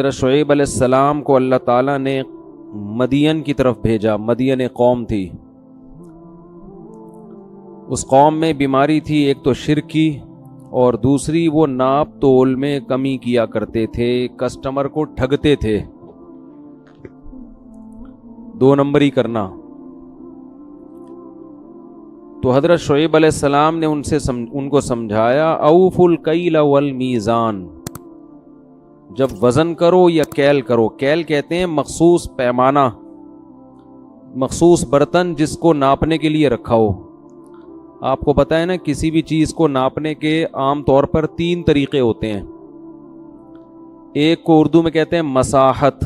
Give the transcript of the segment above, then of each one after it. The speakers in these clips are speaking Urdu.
حضرت شعیب علیہ السلام کو اللہ تعالیٰ نے مدین کی طرف بھیجا. مدین قوم تھی, اس قوم میں بیماری تھی, ایک تو شرک کی اور دوسری وہ ناپ تول میں کمی کیا کرتے تھے, کسٹمر کو ٹھگتے تھے, 2 نمبری کرنا. تو حضرت شعیب علیہ السلام نے ان کو سمجھایا اوفوا الکیل والمیزان, جب وزن کرو یا کیل کرو. کیل کہتے ہیں مخصوص پیمانہ, مخصوص برتن جس کو ناپنے کے لیے رکھا ہو. آپ کو پتہ ہے نا, کسی بھی چیز کو ناپنے کے عام طور پر 3 طریقے ہوتے ہیں. ایک کو اردو میں کہتے ہیں مساحت,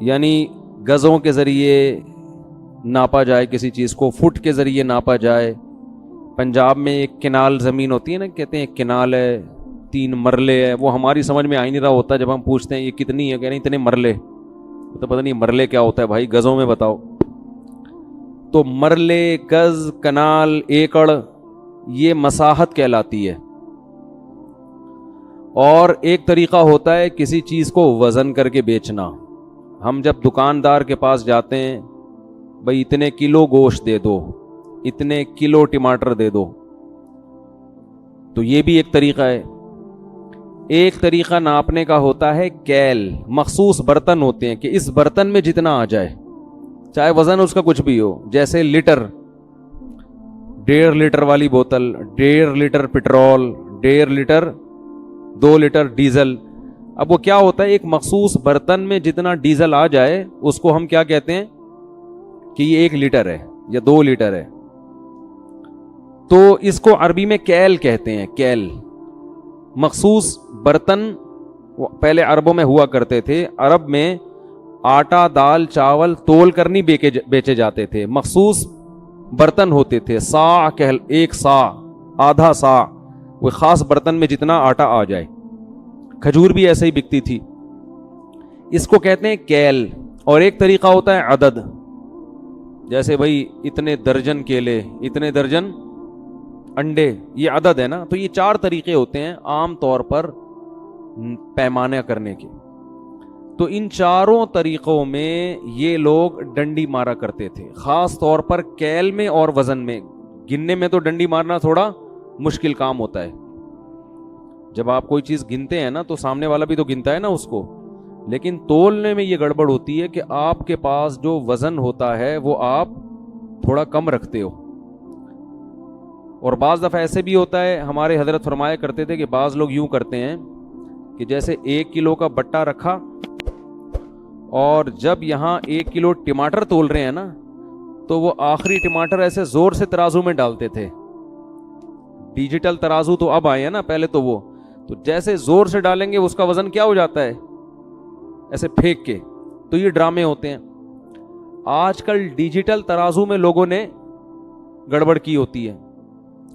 یعنی گزوں کے ذریعے ناپا جائے کسی چیز کو, فٹ کے ذریعے ناپا جائے. پنجاب میں ایک کنال زمین ہوتی ہے نا, کہتے ہیں کنال ہے, 3 مرلے ہے. وہ ہماری سمجھ میں آ ہی نہیں رہا ہوتا جب ہم پوچھتے ہیں یہ کتنی ہے, کہہ رہے ہیں اتنے مرلے. تو پتہ نہیں مرلے کیا ہوتا ہے بھائی, گزوں میں بتاؤ. تو مرلے, گز, کنال, ایکڑ, یہ مساحت کہلاتی ہے. اور ایک طریقہ ہوتا ہے کسی چیز کو وزن کر کے بیچنا. ہم جب دکاندار کے پاس جاتے ہیں, بھئی اتنے کلو گوشت دے دو, اتنے کلو ٹماٹر دے دو, تو یہ بھی ایک طریقہ ہے. ایک طریقہ ناپنے کا ہوتا ہے کیل, مخصوص برتن ہوتے ہیں کہ اس برتن میں جتنا آ جائے, چاہے وزن اس کا کچھ بھی ہو. جیسے لیٹر, 1.5 لیٹر والی بوتل, 1.5 litre petrol, 1.5 litre, 2 litre diesel. اب وہ کیا ہوتا ہے, ایک مخصوص برتن میں جتنا ڈیزل آ جائے اس کو ہم کیا کہتے ہیں کہ یہ 1 لیٹر ہے یا 2 لیٹر ہے. تو اس کو عربی میں کیل کہتے ہیں. کیل مخصوص برتن پہلے عربوں میں ہوا کرتے تھے. عرب میں آٹا, دال, چاول تول کر نہیں بیچے جاتے تھے, مخصوص برتن ہوتے تھے. صاع, 1 صاع, آدھا صاع, وہ خاص برتن میں جتنا آٹا آ جائے. کھجور بھی ایسے ہی بکتی تھی. اس کو کہتے ہیں کیل. اور ایک طریقہ ہوتا ہے عدد, جیسے بھائی اتنے درجن کیلے, اتنے درجن انڈے, یہ عدد ہے نا. تو یہ 4 طریقے ہوتے ہیں عام طور پر پیمانہ کرنے کے. تو ان 4 طریقوں میں یہ لوگ ڈنڈی مارا کرتے تھے, خاص طور پر کیل میں اور وزن میں. گننے میں تو ڈنڈی مارنا تھوڑا مشکل کام ہوتا ہے. جب آپ کوئی چیز گنتے ہیں نا تو سامنے والا بھی تو گنتا ہے نا اس کو, لیکن تولنے میں یہ گڑبڑ ہوتی ہے کہ آپ کے پاس جو وزن ہوتا ہے وہ آپ تھوڑا کم رکھتے ہو. اور بعض دفعہ ایسے بھی ہوتا ہے, ہمارے حضرت فرمایا کرتے تھے کہ بعض لوگ یوں کرتے ہیں کہ جیسے 1 کلو کا بٹا رکھا, اور جب یہاں 1 کلو ٹماٹر تول رہے ہیں نا تو وہ آخری ٹماٹر ایسے زور سے ترازو میں ڈالتے تھے. ڈیجیٹل ترازو تو اب آئے ہیں نا, پہلے تو وہ, تو جیسے زور سے ڈالیں گے اس کا وزن کیا ہو جاتا ہے, ایسے پھینک کے. تو یہ ڈرامے ہوتے ہیں. آج کل ڈیجیٹل ترازو میں لوگوں نے گڑبڑ کی ہوتی ہے.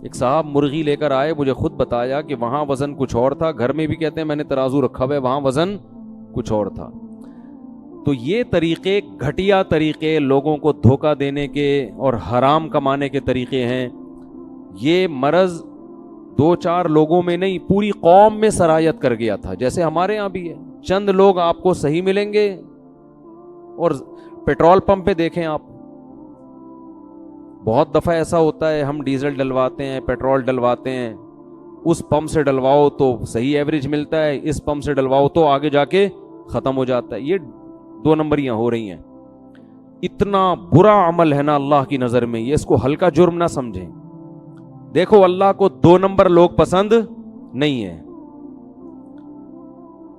ایک صاحب مرغی لے کر آئے, مجھے خود بتایا کہ وہاں وزن کچھ اور تھا, گھر میں بھی کہتے ہیں میں نے ترازو رکھا ہوا ہے, وہاں وزن کچھ اور تھا. تو یہ طریقے, گھٹیا طریقے, لوگوں کو دھوکہ دینے کے اور حرام کمانے کے طریقے ہیں. یہ مرض 2-4 لوگوں میں نہیں, پوری قوم میں سرایت کر گیا تھا. جیسے ہمارے ہاں بھی ہے, چند لوگ آپ کو صحیح ملیں گے. اور پیٹرول پمپ پہ دیکھیں آپ, بہت دفعہ ایسا ہوتا ہے, ہم ڈیزل ڈلواتے ہیں, پیٹرول ڈلواتے ہیں, اس پمپ سے ڈلواؤ تو صحیح ایوریج ملتا ہے, اس پمپ سے ڈلواؤ تو آگے جا کے ختم ہو جاتا ہے. یہ 2 نمبریاں ہو رہی ہیں. اتنا برا عمل ہے نا اللہ کی نظر میں, یہ اس کو ہلکا جرم نہ سمجھیں. دیکھو اللہ کو 2 نمبر لوگ پسند نہیں ہے.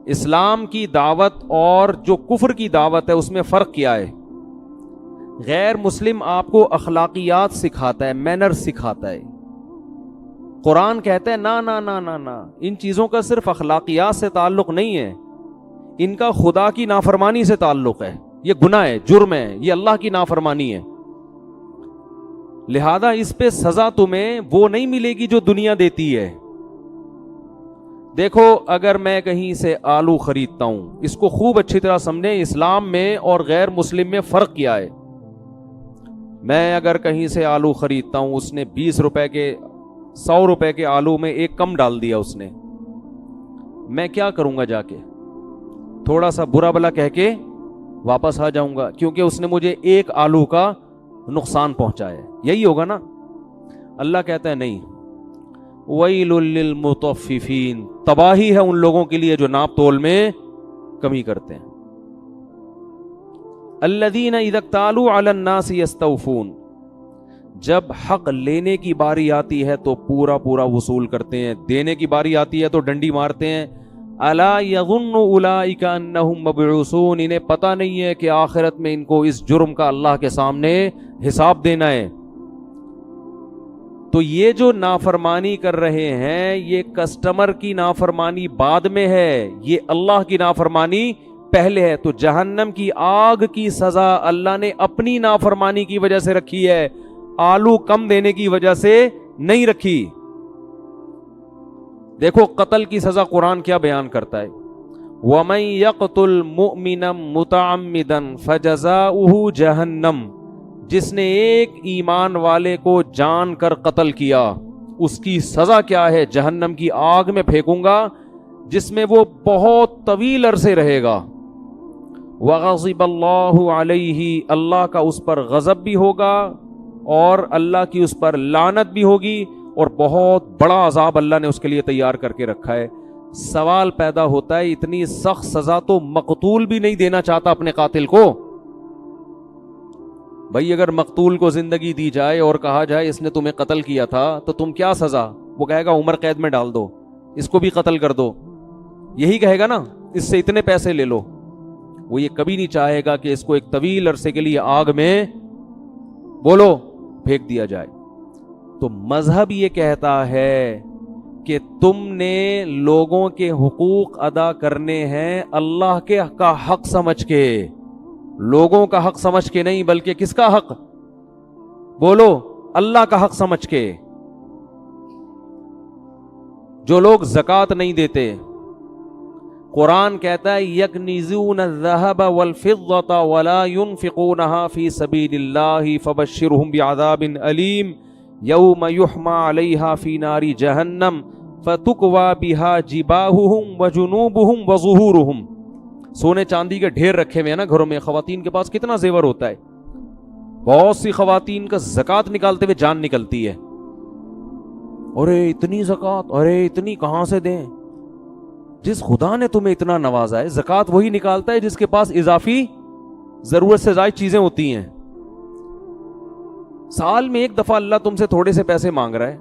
اسلام کی دعوت اور جو کفر کی دعوت ہے اس میں فرق کیا ہے؟ غیر مسلم آپ کو اخلاقیات سکھاتا ہے, مینر سکھاتا ہے. قرآن کہتا ہے نا نا نا نا نا, ان چیزوں کا صرف اخلاقیات سے تعلق نہیں ہے, ان کا خدا کی نافرمانی سے تعلق ہے. یہ گناہ ہے, جرم ہے, یہ اللہ کی نافرمانی ہے. لہذا اس پہ سزا تمہیں وہ نہیں ملے گی جو دنیا دیتی ہے. دیکھو اگر میں کہیں سے آلو خریدتا ہوں, اس کو خوب اچھی طرح سمجھیں, اسلام میں اور غیر مسلم میں فرق کیا ہے. میں اگر کہیں سے آلو خریدتا ہوں, اس نے 20 روپے کے 100 روپے کے آلو میں 1 کم ڈال دیا اس نے, میں کیا کروں گا جا کے؟ تھوڑا سا برا بلا کہہ کے واپس آ جاؤں گا کیونکہ اس نے مجھے ایک آلو کا نقصان پہنچایا ہے. یہی ہوگا نا. اللہ کہتا ہے نہیں, ویل للمطففین, تباہی ہے ان لوگوں کے لیے جو ناپ تول میں کمی کرتے ہیں. الذین اذا اکتالوا علی الناس یستوفون, جب حق لینے کی باری آتی ہے تو پورا پورا وصول کرتے ہیں, دینے کی باری آتی ہے تو ڈنڈی مارتے ہیں. الا یظن اولئک انہم مبعوثون, انہیں پتہ نہیں ہے کہ آخرت میں ان کو اس جرم کا اللہ کے سامنے حساب دینا ہے. تو یہ جو نافرمانی کر رہے ہیں یہ کسٹمر کی نافرمانی بعد میں ہے, یہ اللہ کی نافرمانی پہلے ہے. تو جہنم کی آگ کی سزا اللہ نے اپنی نافرمانی کی وجہ سے رکھی ہے, آلو کم دینے کی وجہ سے نہیں رکھی. دیکھو قتل کی سزا قرآن کیا بیان کرتا ہے, وَمَن يَقْتُلْ مُؤْمِنًا مُتَعَمِّدًا فَجَزَاؤُهُ جَهَنَّمُ, جس نے ایک ایمان والے کو جان کر قتل کیا اس کی سزا کیا ہے, جہنم کی آگ میں پھینکوں گا جس میں وہ بہت طویل عرصے رہے گا. وَغَضِبَ اللَّهُ عَلَيْهِ, اللہ کا اس پر غضب بھی ہوگا اور اللہ کی اس پر لعنت بھی ہوگی, اور بہت بڑا عذاب اللہ نے اس کے لیے تیار کر کے رکھا ہے. سوال پیدا ہوتا ہے اتنی سخت سزا تو مقتول بھی نہیں دینا چاہتا اپنے قاتل کو. بھائی اگر مقتول کو زندگی دی جائے اور کہا جائے اس نے تمہیں قتل کیا تھا تو تم کیا سزا, وہ کہے گا عمر قید میں ڈال دو, اس کو بھی قتل کر دو, یہی کہے گا نا, اس سے اتنے پیسے لے لو. وہ یہ کبھی نہیں چاہے گا کہ اس کو ایک طویل عرصے کے لیے آگ میں بولو پھینک دیا جائے. تو مذہب یہ کہتا ہے کہ تم نے لوگوں کے حقوق ادا کرنے ہیں اللہ کے کا حق سمجھ کے, لوگوں کا حق سمجھ کے نہیں, بلکہ کس کا حق, بولو اللہ کا حق سمجھ کے. جو لوگ زکوٰۃ نہیں دیتے, قرآن کہتا ہے یکنزون الذهب والفضة ولا ينفقونها في سبيل الله فبشرهم بعذاب أليم یوم یحمى علیہا فی نار جہنم فتکوی بہا جباہہم وجنوبہم وظہورہم. سونے چاندی کے ڈھیر رکھے ہوئے ہیں نا گھروں میں, خواتین کے پاس کتنا زیور ہوتا ہے, بہت سی خواتین کا زکوٰۃ نکالتے ہوئے جان نکلتی ہے. ارے اتنی زکوٰۃ, ارے اتنی کہاں سے دیں, جس خدا نے تمہیں اتنا نوازا ہے. زکوٰۃ وہی نکالتا ہے جس کے پاس اضافی ضرورت سے زائد چیزیں ہوتی ہیں. سال میں ایک دفعہ اللہ تم سے تھوڑے سے پیسے مانگ رہا ہے,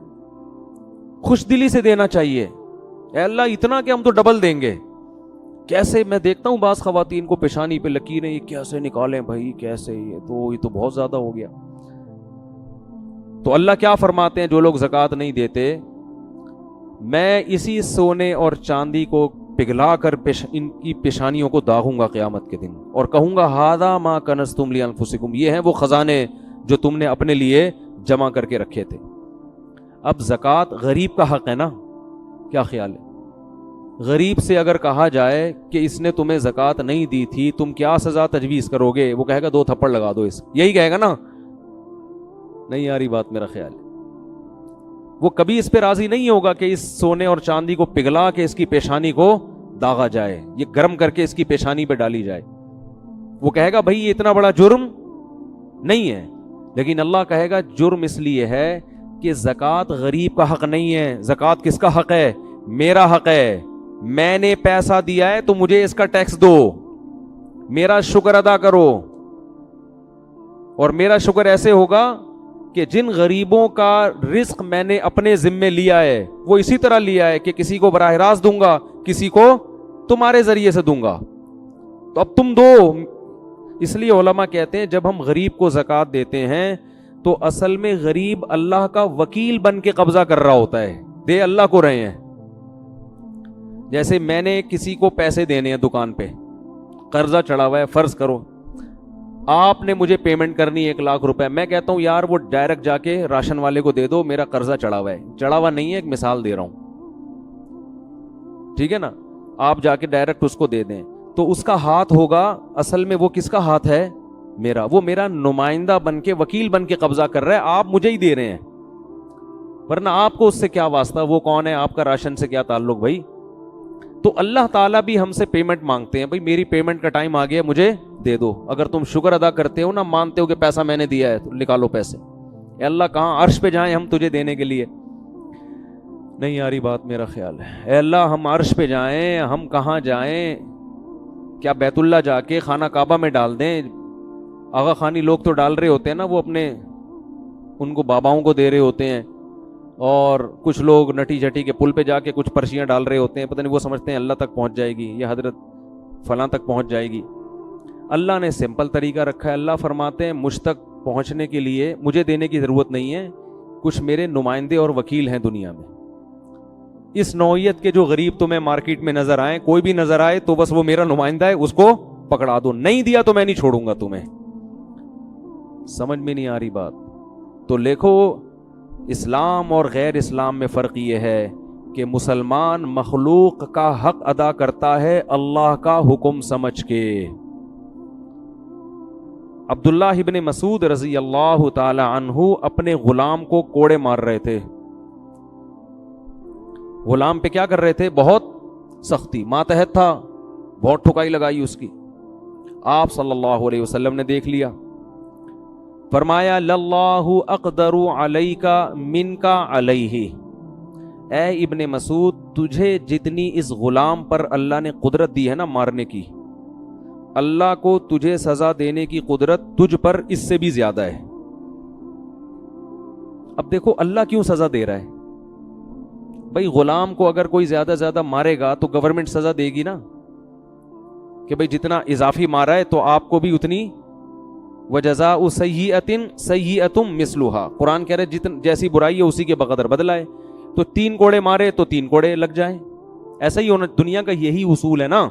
خوش دلی سے دینا چاہیے. اے اللہ اتنا کہ ہم تو ڈبل دیں گے. کیسے, میں دیکھتا ہوں بعض خواتین کو پیشانی پہ لکیریں, یہ کیسے نکالیں بھائی, کیسے, یہ تو بہت زیادہ ہو گیا. تو اللہ کیا فرماتے ہیں جو لوگ زکوٰۃ نہیں دیتے, میں اسی سونے اور چاندی کو پگھلا کر ان کی پیشانیوں کو داغوں گا قیامت کے دن, اور کہوں گا ھذا ما کنزتم لانفسکم, یہ ہیں وہ خزانے جو تم نے اپنے لیے جمع کر کے رکھے تھے. اب زکوٰۃ غریب کا حق ہے نا, کیا خیال ہے؟ غریب سے اگر کہا جائے کہ اس نے تمہیں زکوٰۃ نہیں دی تھی, تم کیا سزا تجویز کرو گے, وہ کہے گا 2 تھپڑ لگا دو اس, یہی کہے گا نا. نہیں آ رہی بات, میرا خیال ہے وہ کبھی اس پہ راضی نہیں ہوگا کہ اس سونے اور چاندی کو پگھلا کے اس کی پیشانی کو داغا جائے, یہ گرم کر کے اس کی پیشانی پہ ڈالی جائے. وہ کہے گا بھائی یہ اتنا بڑا جرم نہیں ہے. لیکن اللہ کہے گا جرم اس لیے ہے کہ زکوٰۃ غریب کا حق نہیں ہے. زکوٰۃ کس کا حق ہے؟ میرا حق ہے. میں نے پیسہ دیا ہے تو مجھے اس کا ٹیکس دو, میرا شکر ادا کرو. اور میرا شکر ایسے ہوگا کہ جن غریبوں کا رزق میں نے اپنے ذمے لیا ہے وہ اسی طرح لیا ہے کہ کسی کو براہ راست دوں گا, کسی کو تمہارے ذریعے سے دوں گا. تو اب تم دو. اس لیے علماء کہتے ہیں جب ہم غریب کو زکوٰۃ دیتے ہیں تو اصل میں غریب اللہ کا وکیل بن کے قبضہ کر رہا ہوتا ہے, دے اللہ کو رہے ہیں. جیسے میں نے کسی کو پیسے دینے ہیں دکان پہ, قرضہ چڑھا ہوا ہے, فرض کرو آپ نے مجھے پیمنٹ کرنی 1 لاکھ روپے, میں کہتا ہوں یار وہ ڈائریکٹ جا کے راشن والے کو دے دو, میرا قرضہ چڑھا ہوا ہے. چڑھا ہوا نہیں ہے, ایک مثال دے رہا ہوں, ٹھیک ہے نا. آپ جا کے ڈائریکٹ اس کو دے دیں تو اس کا ہاتھ ہوگا, اصل میں وہ کس کا ہاتھ ہے؟ میرا. وہ میرا نمائندہ بن کے, وکیل بن کے قبضہ کر رہا ہے, آپ مجھے ہی دے رہے ہیں. ورنہ آپ کو اس سے کیا واسطہ, وہ کون ہے, آپ کا راشن سے کیا تعلق بھائی. تو اللہ تعالیٰ بھی ہم سے پیمنٹ مانگتے ہیں, بھائی میری پیمنٹ کا ٹائم آ گیا, مجھے دے دو. اگر تم شکر ادا کرتے ہو نا, مانتے ہو کہ پیسہ میں نے دیا ہے, تو نکالو پیسے. اے اللہ کہاں عرش پہ جائیں ہم تجھے دینے کے لیے؟ نہیں آ رہی بات میرا خیال ہے. اے اللہ ہم عرش پہ جائیں, ہم کہاں جائیں؟ کیا بیت اللہ جا کے خانہ کعبہ میں ڈال دیں؟ آغا خانی لوگ تو ڈال رہے ہوتے ہیں نا, وہ اپنے ان کو باباؤں کو دے رہے ہوتے ہیں, اور کچھ لوگ نٹی جھٹی کے پل پہ جا کے کچھ پرچیاں ڈال رہے ہوتے ہیں, پتہ نہیں وہ سمجھتے ہیں اللہ تک پہنچ جائے گی یا حضرت فلاں تک پہنچ جائے گی. اللہ نے سمپل طریقہ رکھا ہے. اللہ فرماتے ہیں مجھ تک پہنچنے کے لیے مجھے دینے کی ضرورت نہیں ہے, کچھ میرے نمائندے اور وکیل ہیں دنیا میں. اس نوعیت کے جو غریب تمہیں مارکیٹ میں نظر آئے, کوئی بھی نظر آئے تو بس وہ میرا نمائندہ ہے, اس کو پکڑا دو, نہیں دیا تو میں نہیں چھوڑوں گا تمہیں. سمجھ میں نہیں آ رہی بات؟ تو دیکھو اسلام اور غیر اسلام میں فرق یہ ہے کہ مسلمان مخلوق کا حق ادا کرتا ہے اللہ کا حکم سمجھ کے. عبداللہ ابن مسعود رضی اللہ تعالی عنہ اپنے غلام کو کوڑے مار رہے تھے. غلام پہ کیا کر رہے تھے؟ بہت سختی, ماتحت تھا, بہت ٹھکائی لگائی اس کی. آپ صلی اللہ علیہ وسلم نے دیکھ لیا, فرمایا للہ اقدر علیک منک علیہ, اے ابن مسعود تجھے جتنی اس غلام پر اللہ نے قدرت دی ہے نا مارنے کی, اللہ کو تجھے سزا دینے کی قدرت تجھ پر اس سے بھی زیادہ ہے. اب دیکھو اللہ کیوں سزا دے رہا ہے؟ بھائی غلام کو اگر کوئی زیادہ زیادہ مارے گا تو گورنمنٹ سزا دے گی نا, کہ بھائی جتنا اضافی مارا ہے تو آپ کو بھی اتنی. وَجَزَاءُ سَيِّئَةٍ سَيِّئَةٌ مِثْلُهَا, قرآن کہہ رہے جیسی برائی ہے اسی کے بقدر بدلہ ہے. تو 3 کوڑے مارے تو 3 کوڑے لگ جائیں. ایسا ہی ہونا دنیا کا, یہی اصول ہے نا.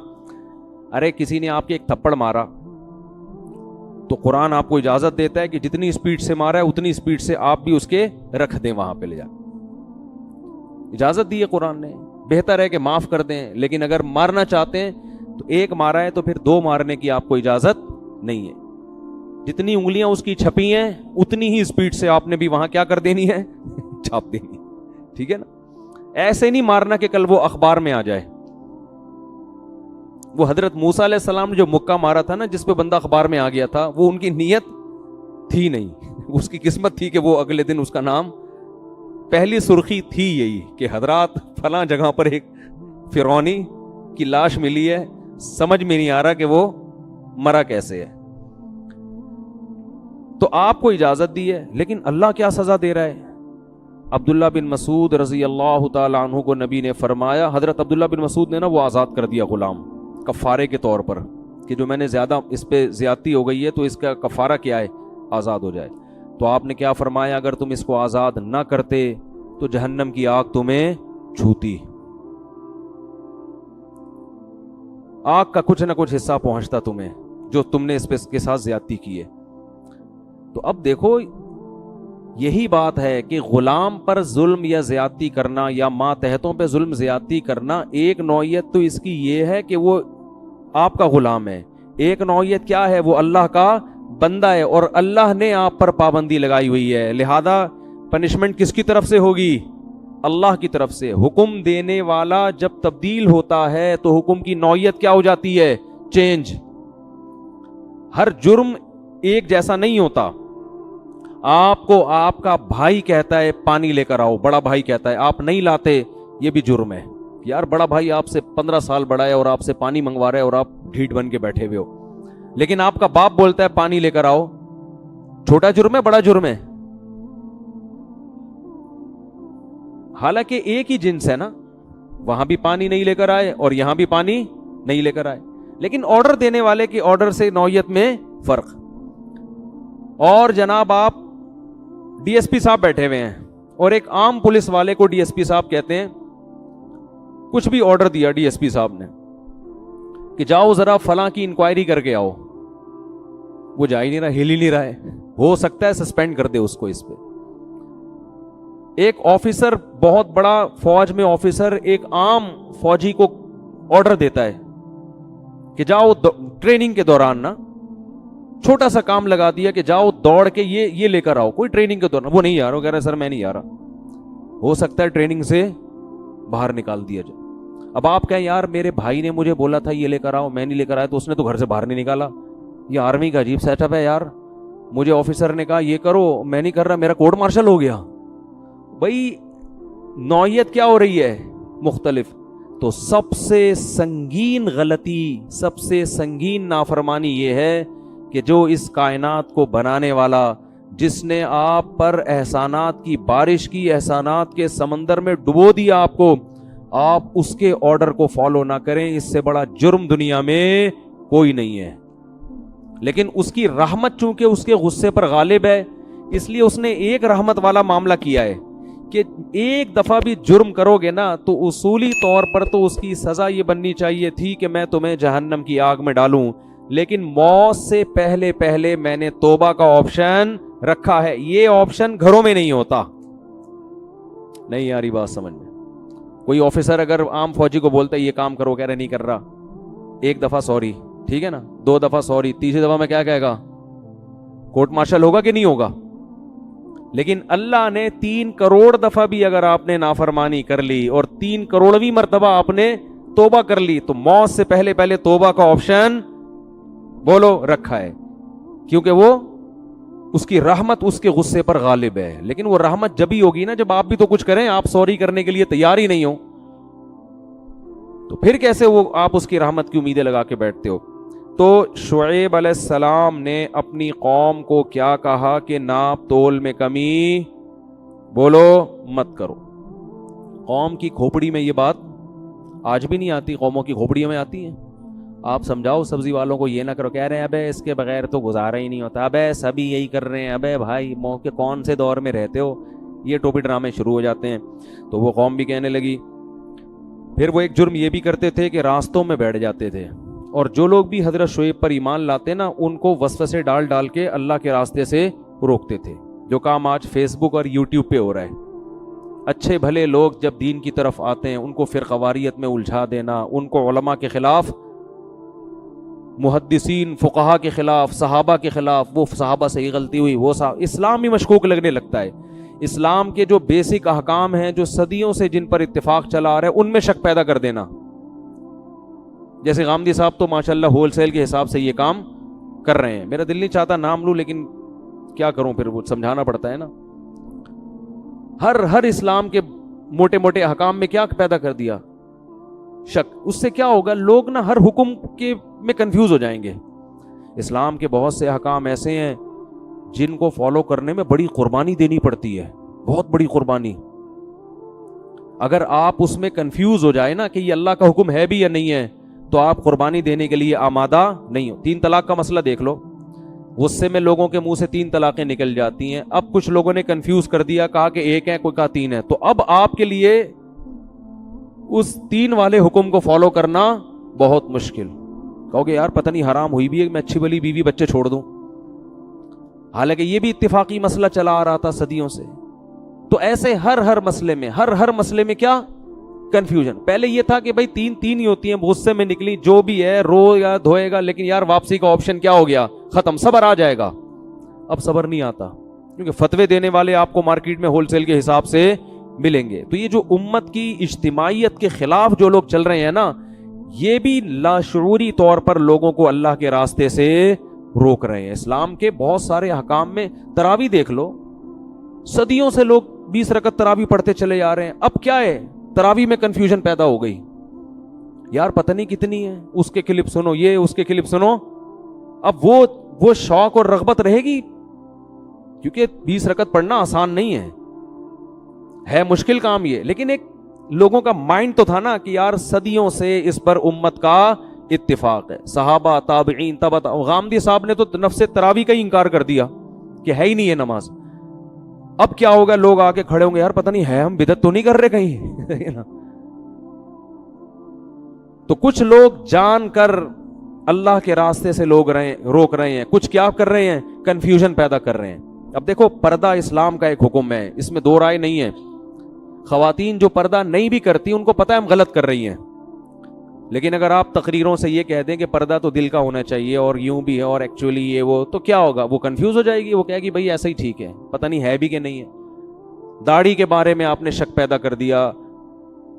ارے کسی نے آپ کے ایک تھپڑ مارا تو قرآن آپ کو اجازت دیتا ہے کہ جتنی اسپیڈ سے مارا ہے اتنی اسپیڈ سے آپ بھی اس کے رکھ دیں, وہاں پہ لے جا. اجازت دی ہے قرآن نے. بہتر ہے کہ معاف کر دیں, لیکن اگر مارنا چاہتے ہیں تو ایک مارا ہے تو پھر 2 مارنے کی آپ کو اجازت نہیں ہے. جتنی انگلیاں اس کی چھپی ہیں اتنی ہی اسپیڈ سے آپ نے بھی وہاں کیا کر دینی ہے, چھاپ دینی. ٹھیک ہے نا؟ ایسے نہیں مارنا کہ کل وہ اخبار میں آ جائے. وہ حضرت موسیٰ علیہ السلام نے جو مکہ مارا تھا نا, جس پہ بندہ اخبار میں آ گیا تھا, وہ ان کی نیت تھی نہیں, اس کی قسمت تھی کہ وہ اگلے دن اس کا نام, پہلی سرخی تھی یہی کہ حضرات فلاں جگہ پر ایک فرعونی کی لاش ملی ہے, سمجھ میں نہیں آ رہا کہ وہ مرا کیسے ہے. تو آپ کو اجازت دی ہے, لیکن اللہ کیا سزا دے رہا ہے؟ عبداللہ بن مسعود رضی اللہ تعالی عنہ کو نبی نے فرمایا, حضرت عبداللہ بن مسعود نے نا وہ آزاد کر دیا غلام کفارے کے طور پر, کہ جو میں نے زیادہ اس پہ زیادتی ہو گئی ہے تو اس کا کفارہ کیا ہے, آزاد ہو جائے. تو آپ نے کیا فرمایا, اگر تم اس کو آزاد نہ کرتے تو جہنم کی آگ تمہیں چھوتی, آگ کا کچھ نہ کچھ حصہ پہنچتا تمہیں جو تم نے اس پہ اس کے ساتھ زیادتی کی ہے. تو اب دیکھو یہی بات ہے کہ غلام پر ظلم یا زیادتی کرنا یا ماتحتوں پہ ظلم زیادتی کرنا, ایک نوعیت تو اس کی یہ ہے کہ وہ آپ کا غلام ہے, ایک نوعیت کیا ہے, وہ اللہ کا بندہ ہے اور اللہ نے آپ پر پابندی لگائی ہوئی ہے. لہذا پنشمنٹ کس کی طرف سے ہوگی؟ اللہ کی طرف سے. حکم دینے والا جب تبدیل ہوتا ہے تو حکم کی نوعیت کیا ہو جاتی ہے؟ چینج. ہر جرم ایک جیسا نہیں ہوتا. آپ کو آپ کا بھائی کہتا ہے پانی لے کر آؤ, بڑا بھائی کہتا ہے, آپ نہیں لاتے, یہ بھی جرم ہے. یار بڑا بھائی آپ سے 15 سال بڑا ہے اور آپ سے پانی منگوا رہا ہے اور آپ ڈھیٹ بن کے بیٹھے ہوئے ہو, لیکن آپ کا باپ بولتا ہے پانی لے کر آؤ, چھوٹا جرم ہے بڑا جرم ہے؟ حالانکہ ایک ہی جنس ہے نا, وہاں بھی پانی نہیں لے کر آئے اور یہاں بھی پانی نہیں لے کر آئے, لیکن آرڈر دینے والے کے آرڈر سے نوعیت میں فرق. اور جناب آپ ڈی ایس پی صاحب بیٹھے ہوئے ہیں اور ایک عام پولیس والے کو ڈی ایس پی صاحب کہتے ہیں, کچھ بھی آرڈر دیا ڈی ایس پی صاحب نے کہ جاؤ ذرا فلاں کی انکوائری کر کے آؤ, وہ جا ہی نہیں رہا, ہل ہی نہیں رہا ہے, ہو سکتا ہے سسپینڈ کر دے اس کو. اس پہ ایک آفیسر, بہت بڑا فوج میں آفیسر, ایک عام فوجی کو آرڈر دیتا ہے کہ جاؤ ٹریننگ کے دوران نا, چھوٹا سا کام لگا دیا کہ جاؤ دوڑ کے یہ لے کر آؤ, کوئی ٹریننگ کے دوران, وہ نہیں آ رہا, کہہ رہا ہے سر میں نہیں آ رہا, ہو سکتا ہے ٹریننگ سے باہر نکال دیا جائے. اب آپ کہیں یار میرے بھائی نے مجھے بولا تھا یہ لے کر آؤ، میں نہیں لے کر آیا تو اس نے تو گھر سے باہر نہیں نکالا. یہ آرمی کا عجیب سیٹ اپ ہے یار. مجھے آفیسر نے کہا یہ کرو، میں نہیں کر رہا، میرا کورٹ مارشل ہو گیا. بھائی نوعیت کیا ہو رہی ہے مختلف. تو سب سے سنگین غلطی، سب سے سنگین نافرمانی یہ ہے کہ جو اس کائنات کو بنانے والا، جس نے آپ پر احسانات کی بارش کی، احسانات کے سمندر میں ڈبو دیا آپ کو، آپ اس کے آرڈر کو فالو نہ کریں، اس سے بڑا جرم دنیا میں کوئی نہیں ہے. لیکن اس کی رحمت چونکہ اس کے غصے پر غالب ہے، اس لیے اس نے ایک رحمت والا معاملہ کیا ہے کہ ایک دفعہ بھی جرم کرو گے نا تو اصولی طور پر تو اس کی سزا یہ بننی چاہیے تھی کہ میں تمہیں جہنم کی آگ میں ڈالوں، لیکن موت سے پہلے پہلے میں نے توبہ کا آپشن رکھا ہے. یہ آپشن گھروں میں نہیں ہوتا. نہیں یاری بات سمجھ میں. کوئی آفیسر اگر عام فوجی کو بولتا ہے یہ کام کرو، کہہ رہے نہیں کر رہا، ایک دفعہ سوری، ٹھیک ہے نا، 2 دفعہ سوری، تیسری دفعہ میں کیا کہے گا؟ کورٹ مارشل ہوگا کہ نہیں ہوگا؟ لیکن اللہ نے 3 کروڑ دفعہ بھی اگر آپ نے نافرمانی کر لی اور 3 کروڑویں مرتبہ آپ نے توبہ کر لی تو موت سے پہلے پہلے توبہ کا آپشن بولو رکھا ہے، کیونکہ وہ اس کی رحمت اس کے غصے پر غالب ہے. لیکن وہ رحمت جب ہی ہوگی نا جب آپ بھی تو کچھ کریں. آپ سوری کرنے کے لیے تیار ہی نہیں ہو تو پھر کیسے وہ آپ اس کی رحمت کی امیدیں لگا کے بیٹھتے ہو. تو شعیب علیہ السلام نے اپنی قوم کو کیا کہا کہ ناپ تول میں کمی بولو مت کرو. قوم کی کھوپڑی میں یہ بات آج بھی نہیں آتی، قوموں کی کھوپڑیوں میں آتی ہیں. آپ سمجھاؤ سبزی والوں کو یہ نہ کرو، کہہ رہے ہیں ابے اس کے بغیر تو گزارا ہی نہیں ہوتا، ابے سبھی یہی کر رہے ہیں، ابے بھائی موقع کون سے دور میں رہتے ہو، یہ ٹوپی ڈرامے شروع ہو جاتے ہیں. تو وہ قوم بھی کہنے لگی. پھر وہ ایک جرم یہ بھی کرتے تھے کہ راستوں میں بیٹھ جاتے تھے، اور جو لوگ بھی حضرت شعیب پر ایمان لاتے نا ان کو وسوسے ڈال ڈال کے اللہ کے راستے سے روکتے تھے. جو کام آج فیس بک اور یوٹیوب پہ ہو رہا ہے. اچھے بھلے لوگ جب دین کی طرف آتے ہیں ان کو فرقواریت میں الجھا دینا، ان کو علماء کے خلاف، محدثین فقہا کے خلاف، صحابہ کے خلاف، وہ صحابہ سے ہی غلطی ہوئی، وہ اسلام ہی مشکوک لگنے لگتا ہے. اسلام کے جو بیسک احکام ہیں جو صدیوں سے جن پر اتفاق چلا آ رہا ہے ان میں شک پیدا کر دینا. جیسے غامدی صاحب تو ماشاءاللہ ہول سیل کے حساب سے یہ کام کر رہے ہیں. میرا دل نہیں چاہتا نام لوں لیکن کیا کروں، پھر وہ سمجھانا پڑتا ہے نا. ہر اسلام کے موٹے موٹے احکام میں کیا پیدا کر دیا؟ شک. اس سے کیا ہوگا؟ لوگ نا ہر حکم کے میں کنفیوز ہو جائیں گے. اسلام کے بہت سے احکام ایسے ہیں جن کو فالو کرنے میں بڑی قربانی دینی پڑتی ہے، بہت بڑی قربانی. اگر آپ اس میں کنفیوز ہو جائے نا کہ یہ اللہ کا حکم ہے بھی یا نہیں ہے تو آپ قربانی دینے کے لیے آمادہ نہیں ہو. 3 طلاق کا مسئلہ دیکھ لو، غصے میں لوگوں کے منہ سے 3 طلاقیں نکل جاتی ہیں. اب کچھ لوگوں نے کنفیوز کر دیا، کہا کہ 1 ہے، کوئی کہا 3 ہے. تو اب آپ کے لیے اس 3 والے حکم کو فالو کرنا بہت مشکل. کہو گے یار پتہ نہیں حرام ہوئی بھی ہے، میں اچھی بلی بیوی بچے چھوڑ دوں. حالانکہ یہ بھی اتفاقی مسئلہ چلا آ رہا تھا صدیوں سے. تو ایسے ہر مسئلے میں ہر مسئلے میں کیا کنفیوژن. پہلے یہ تھا کہ بھائی 3 ہی ہوتی ہیں، غصے میں نکلی جو بھی ہے رو یا دھوئے گا، لیکن یار واپسی کا آپشن کیا ہو گیا؟ ختم، صبر آ جائے گا. اب صبر نہیں آتا کیونکہ فتوے دینے والے آپ کو مارکیٹ میں ہول سیل کے حساب سے ملیں گے. تو یہ جو امت کی اجتماعیت کے خلاف جو لوگ چل رہے ہیں نا، یہ بھی لاشعوری طور پر لوگوں کو اللہ کے راستے سے روک رہے ہیں. اسلام کے بہت سارے احکام میں تراویح دیکھ لو، صدیوں سے لوگ 20 رکعت تراویح پڑھتے چلے جا رہے ہیں. اب کیا ہے؟ تراویح میں کنفیوژن پیدا ہو گئی. یار پتہ نہیں کتنی ہے، اس کے کلپ سنو، یہ اس کے کلپ سنو. اب وہ شوق اور رغبت رہے گی؟ کیونکہ 20 رکعت پڑھنا آسان نہیں ہے مشکل کام یہ. لیکن ایک لوگوں کا مائنڈ تو تھا نا کہ یار صدیوں سے اس پر امت کا اتفاق ہے. صحابہ، تابعین، غامدی صاحب نے تو نفس تراویح کا ہی انکار کر دیا کہ ہے ہی نہیں یہ نماز. اب کیا ہوگا؟ لوگ آ کے کھڑے ہوں گے، یار پتہ نہیں ہے ہم بدعت تو نہیں کر رہے کہیں. تو کچھ لوگ جان کر اللہ کے راستے سے روک رہے ہیں، کچھ کیا کر رہے ہیں؟ کنفیوژن پیدا کر رہے ہیں. اب دیکھو پردہ اسلام کا ایک حکم ہے، اس میں 2 رائے نہیں ہے. خواتین جو پردہ نہیں بھی کرتی ان کو پتہ ہے ہم غلط کر رہی ہیں، لیکن اگر آپ تقریروں سے یہ کہہ دیں کہ پردہ تو دل کا ہونا چاہیے اور یوں بھی ہے اور ایکچولی یہ وہ، تو کیا ہوگا؟ وہ کنفیوز ہو جائے گی. وہ کہے گی بھائی ایسا ہی ٹھیک ہے، پتہ نہیں ہے بھی کہ نہیں ہے. داڑھی کے بارے میں آپ نے شک پیدا کر دیا،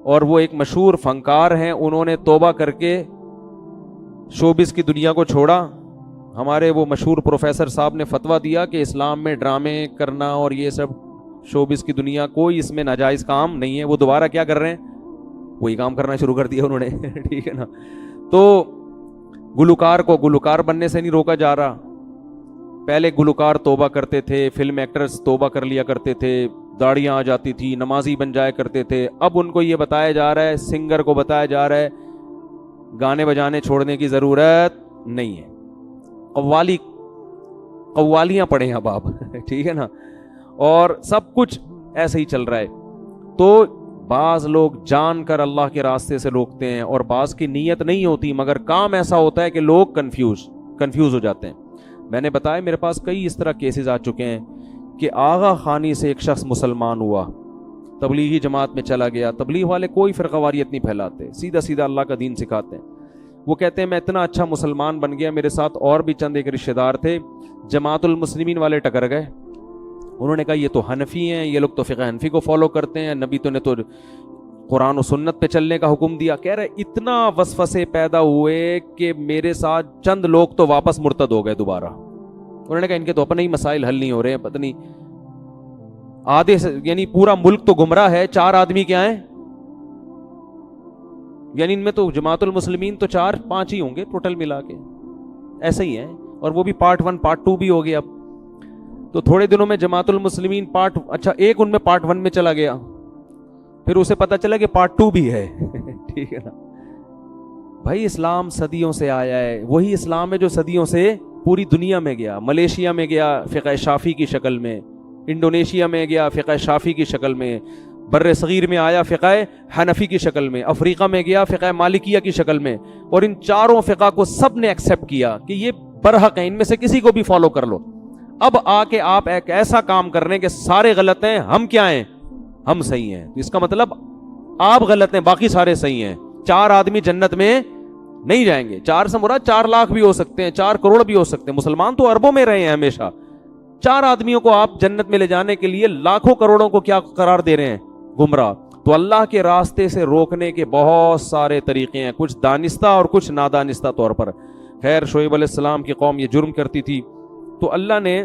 اور وہ ایک مشہور فنکار ہیں, انہوں نے توبہ کر کے شوبز کی دنیا کو چھوڑا. ہمارے وہ مشہور پروفیسر صاحب نے فتویٰ دیا کہ اسلام میں ڈرامے کرنا اور یہ سب شوبز کی دنیا, کوئی اس میں ناجائز کام نہیں ہے. وہ دوبارہ کیا کر رہے ہیں, وہی کام کرنا شروع کر دیا انہوں نے. ٹھیک ہے نا. تو گلوکار کو گلوکار بننے سے نہیں روکا جا رہا. پہلے گلوکار توبہ کرتے تھے, فلم ایکٹرز توبہ کر لیا کرتے تھے, داڑیاں آ جاتی تھی, نمازی بن جایا کرتے تھے. اب ان کو یہ بتایا جا رہا ہے, سنگر کو بتایا جا رہا ہے گانے بجانے چھوڑنے کی ضرورت نہیں ہے, قوالیاں پڑھیں اب آپ. ٹھیک ہے نا. اور سب کچھ ایسے ہی چل رہا ہے. تو بعض لوگ جان کر اللہ کے راستے سے روکتے ہیں اور بعض کی نیت نہیں ہوتی, مگر کام ایسا ہوتا ہے کہ لوگ کنفیوز ہو جاتے ہیں. میں نے بتایا میرے پاس کئی اس طرح کیسز آ چکے ہیں کہ آغا خانی سے ایک شخص مسلمان ہوا, تبلیغی جماعت میں چلا گیا. تبلیغ والے کوئی فرقہ واریت نہیں پھیلاتے, سیدھا سیدھا اللہ کا دین سکھاتے ہیں. وہ کہتے ہیں میں اتنا اچھا مسلمان بن گیا, میرے ساتھ اور بھی چند ایک رشتہ دار تھے, جماعت المسلمین والے ٹکر گئے. انہوں نے کہا یہ تو حنفی ہیں, یہ لوگ تو فقہ حنفی کو فالو کرتے ہیں, نبی تو نے تو قرآن و سنت پہ چلنے کا حکم دیا. کہہ رہے اتنا وسوسے پیدا ہوئے کہ میرے ساتھ چند لوگ تو واپس مرتد ہو گئے دوبارہ. انہوں نے کہا ان کے تو اپنے ہی مسائل حل نہیں ہو رہے ہیں, پتہ نہیں آدھے یعنی پورا ملک تو گمراہ ہے, 4 آدمی کیا ہیں, یعنی ان میں تو جماعت المسلمین تو 4-5 ہی ہوں گے ٹوٹل ملا کے, ایسے ہی ہیں. اور وہ بھی پارٹ 1 پارٹ 2 بھی ہو گیا. اب تو تھوڑے دنوں میں جماعت المسلمین ایک ان میں پارٹ 1 میں چلا گیا, پھر اسے پتا چلا کہ پارٹ 2 بھی ہے. ٹھیک ہے نا. بھائی اسلام صدیوں سے آیا ہے, وہی اسلام ہے جو صدیوں سے پوری دنیا میں گیا. ملیشیا میں گیا فقہ شافی کی شکل میں, انڈونیشیا میں گیا فقہ شافی کی شکل میں, بر صغیر میں آیا فقہ حنفی کی شکل میں, افریقہ میں گیا فقہ مالکیہ کی شکل میں. اور ان چاروں فقہ کو سب نے ایکسیپٹ کیا کہ یہ برحق ہیں, ان میں سے کسی کو بھی فالو کر لو. اب آ کے آپ ایک ایسا کام کر رہے ہیں کہ سارے غلط ہیں, ہم کیا ہیں, ہم صحیح ہیں. تو اس کا مطلب آپ غلط ہیں, باقی سارے صحیح ہیں. 4 آدمی جنت میں نہیں جائیں گے. 4 سے مراد 4 لاکھ بھی ہو سکتے ہیں, 4 کروڑ بھی ہو سکتے ہیں. مسلمان تو اربوں میں رہے ہیں ہمیشہ. 4 آدمیوں کو آپ جنت میں لے جانے کے لیے لاکھوں کروڑوں کو کیا قرار دے رہے ہیں, گمراہ. تو اللہ کے راستے سے روکنے کے بہت سارے طریقے ہیں, کچھ دانستہ اور کچھ نادانستہ طور پر. خیر شعیب علیہ السلام کی قوم یہ جرم کرتی تھی, تو اللہ نے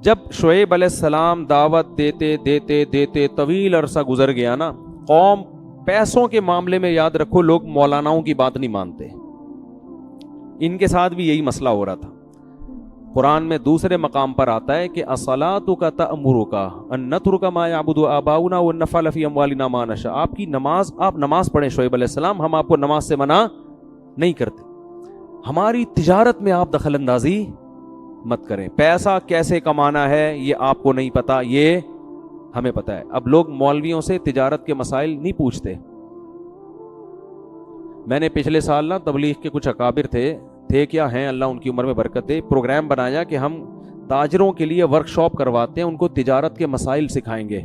جب شعیب علیہ السلام دعوت دیتے دیتے دیتے طویل عرصہ گزر گیا نا, قوم پیسوں کے معاملے میں یاد رکھو لوگ مولاناؤں کی بات نہیں مانتے. ان کے ساتھ بھی یہی مسئلہ ہو رہا تھا. قرآن میں دوسرے مقام پر آتا ہے کہ اصلاتک تأمرک ان نترک ما یعبد آباؤنا ونفعل فی اموالنا ما نشاء. آپ کی نماز, آپ نماز پڑھیں شعیب علیہ السلام, ہم آپ کو نماز سے منع نہیں کرتے. ہماری تجارت میں آپ دخل اندازی مت کریں. پیسہ کیسے کمانا ہے یہ آپ کو نہیں پتا, یہ ہمیں پتا ہے. اب لوگ مولویوں سے تجارت کے مسائل نہیں پوچھتے. میں نے پچھلے سال نا تبلیغ کے کچھ اکابر تھے کیا ہیں, اللہ ان کی عمر میں برکت دے, پروگرام بنایا کہ ہم تاجروں کے لیے ورک شاپ کرواتے ہیں, ان کو تجارت کے مسائل سکھائیں گے.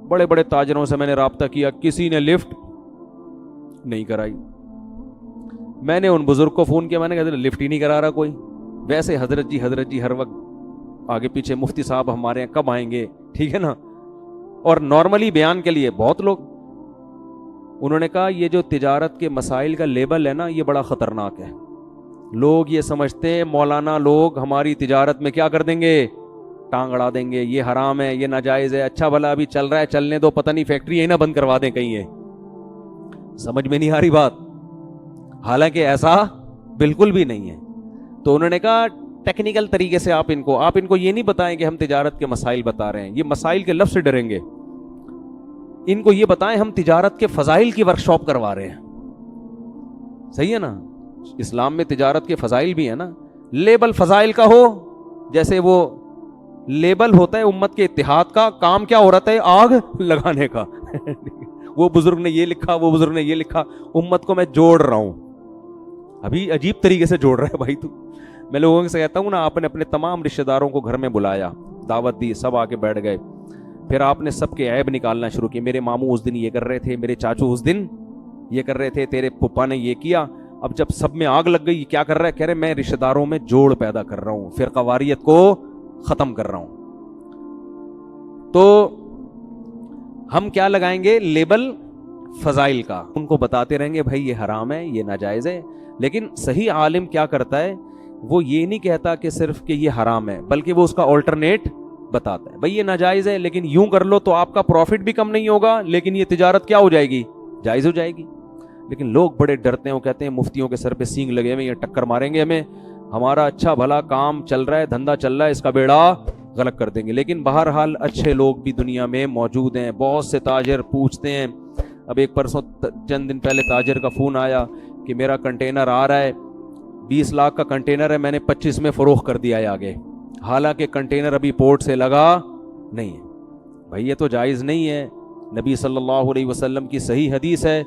بڑے بڑے تاجروں سے میں نے رابطہ کیا, کسی نے لفٹ نہیں کرائی. میں نے ان بزرگ کو فون کیا, میں نے کہا لفٹ ہی نہیں کرا رہا کوئی. ویسے حضرت جی ہر وقت آگے پیچھے, مفتی صاحب ہمارے یہاں کب آئیں گے, ٹھیک ہے نا. اور نارملی بیان کے لیے بہت لوگ, انہوں نے کہا یہ جو تجارت کے مسائل کا لیبل ہے نا یہ بڑا خطرناک ہے. لوگ یہ سمجھتے ہیں مولانا لوگ ہماری تجارت میں کیا کر دیں گے, ٹانگ اڑا دیں گے, یہ حرام ہے, یہ ناجائز ہے. اچھا بھلا ابھی چل رہا ہے, چلنے دو, پتہ نہیں فیکٹری ہی نہ بند کروا دیں کہیں. یہ سمجھ میں نہیں آ رہی بات, حالانکہ ایسا بالکل بھی نہیں ہے. تو انہوں نے کہا ٹیکنیکل طریقے سے آپ ان کو یہ نہیں بتائیں کہ ہم تجارت کے مسائل بتا رہے ہیں, یہ مسائل کے لفظ سے ڈریں گے. ان کو یہ بتائیں ہم تجارت کے فضائل کی ورکشاپ کروا رہے ہیں. صحیح ہے نا, اسلام میں تجارت کے فضائل بھی ہیں نا. لیبل فضائل کا ہو, جیسے وہ لیبل ہوتا ہے امت کے اتحاد کا, کام کیا ہو رہا ہے, آگ لگانے کا. وہ بزرگ نے یہ لکھا, وہ بزرگ نے یہ لکھا, امت کو میں جوڑ رہا ہوں. ابھی عجیب طریقے سے جوڑ رہا ہے بھائی. تو میں لوگوں سے کہتا ہوں نا, آپ نے اپنے تمام رشتہ داروں کو گھر میں بلایا, دعوت دی, سب آ کے بیٹھ گئے, پھر آپ نے سب کے عیب نکالنا شروع کیے. میرے ماموں اس دن یہ کر رہے تھے, میرے چاچو اس دن یہ کر رہے تھے, تیرے پپا نے یہ کیا. اب جب سب میں آگ لگ گئی, کیا کر رہا ہے, کہہ رہے میں رشتہ داروں میں جوڑ پیدا کر رہا ہوں, فرقہ واریت کو ختم کر رہا ہوں. تو ہم کیا لگائیں گے؟ لیبل فضائل کا. ان کو بتاتے رہیں گے بھائی یہ حرام ہے، یہ ناجائز ہے. لیکن صحیح عالم کیا کرتا ہے؟ وہ یہ نہیں کہتا کہ صرف کہ یہ حرام ہے، بلکہ وہ اس کا آلٹرنیٹ بتاتا ہے. بھائی یہ ناجائز ہے لیکن یوں کر لو تو آپ کا پروفٹ بھی کم نہیں ہوگا، لیکن یہ تجارت کیا ہو جائے گی؟ جائز ہو جائے گی. لیکن لوگ بڑے ڈرتے ہیں، وہ کہتے ہیں مفتیوں کے سر پہ سینگ لگے ہوئے، یہ ٹکر ماریں گے ہمیں، ہمارا اچھا بھلا کام چل رہا ہے، دھندا چل رہا ہے، اس کا بیڑا غلط کر دیں گے. لیکن بہرحال اچھے لوگ بھی دنیا میں موجود ہیں. بہت سے تاجر پوچھتے ہیں. اب ایک پرسوں چند دن پہلے تاجر کا فون آیا کہ میرا کنٹینر آ رہا ہے، 20 لاکھ کا کنٹینر ہے، میں نے 25 میں فروخت کر دیا ہے آگے، حالانکہ کنٹینر ابھی پورٹ سے لگا نہیں ہے. بھائی یہ تو جائز نہیں ہے. نبی صلی اللہ علیہ وسلم کی صحیح حدیث ہے،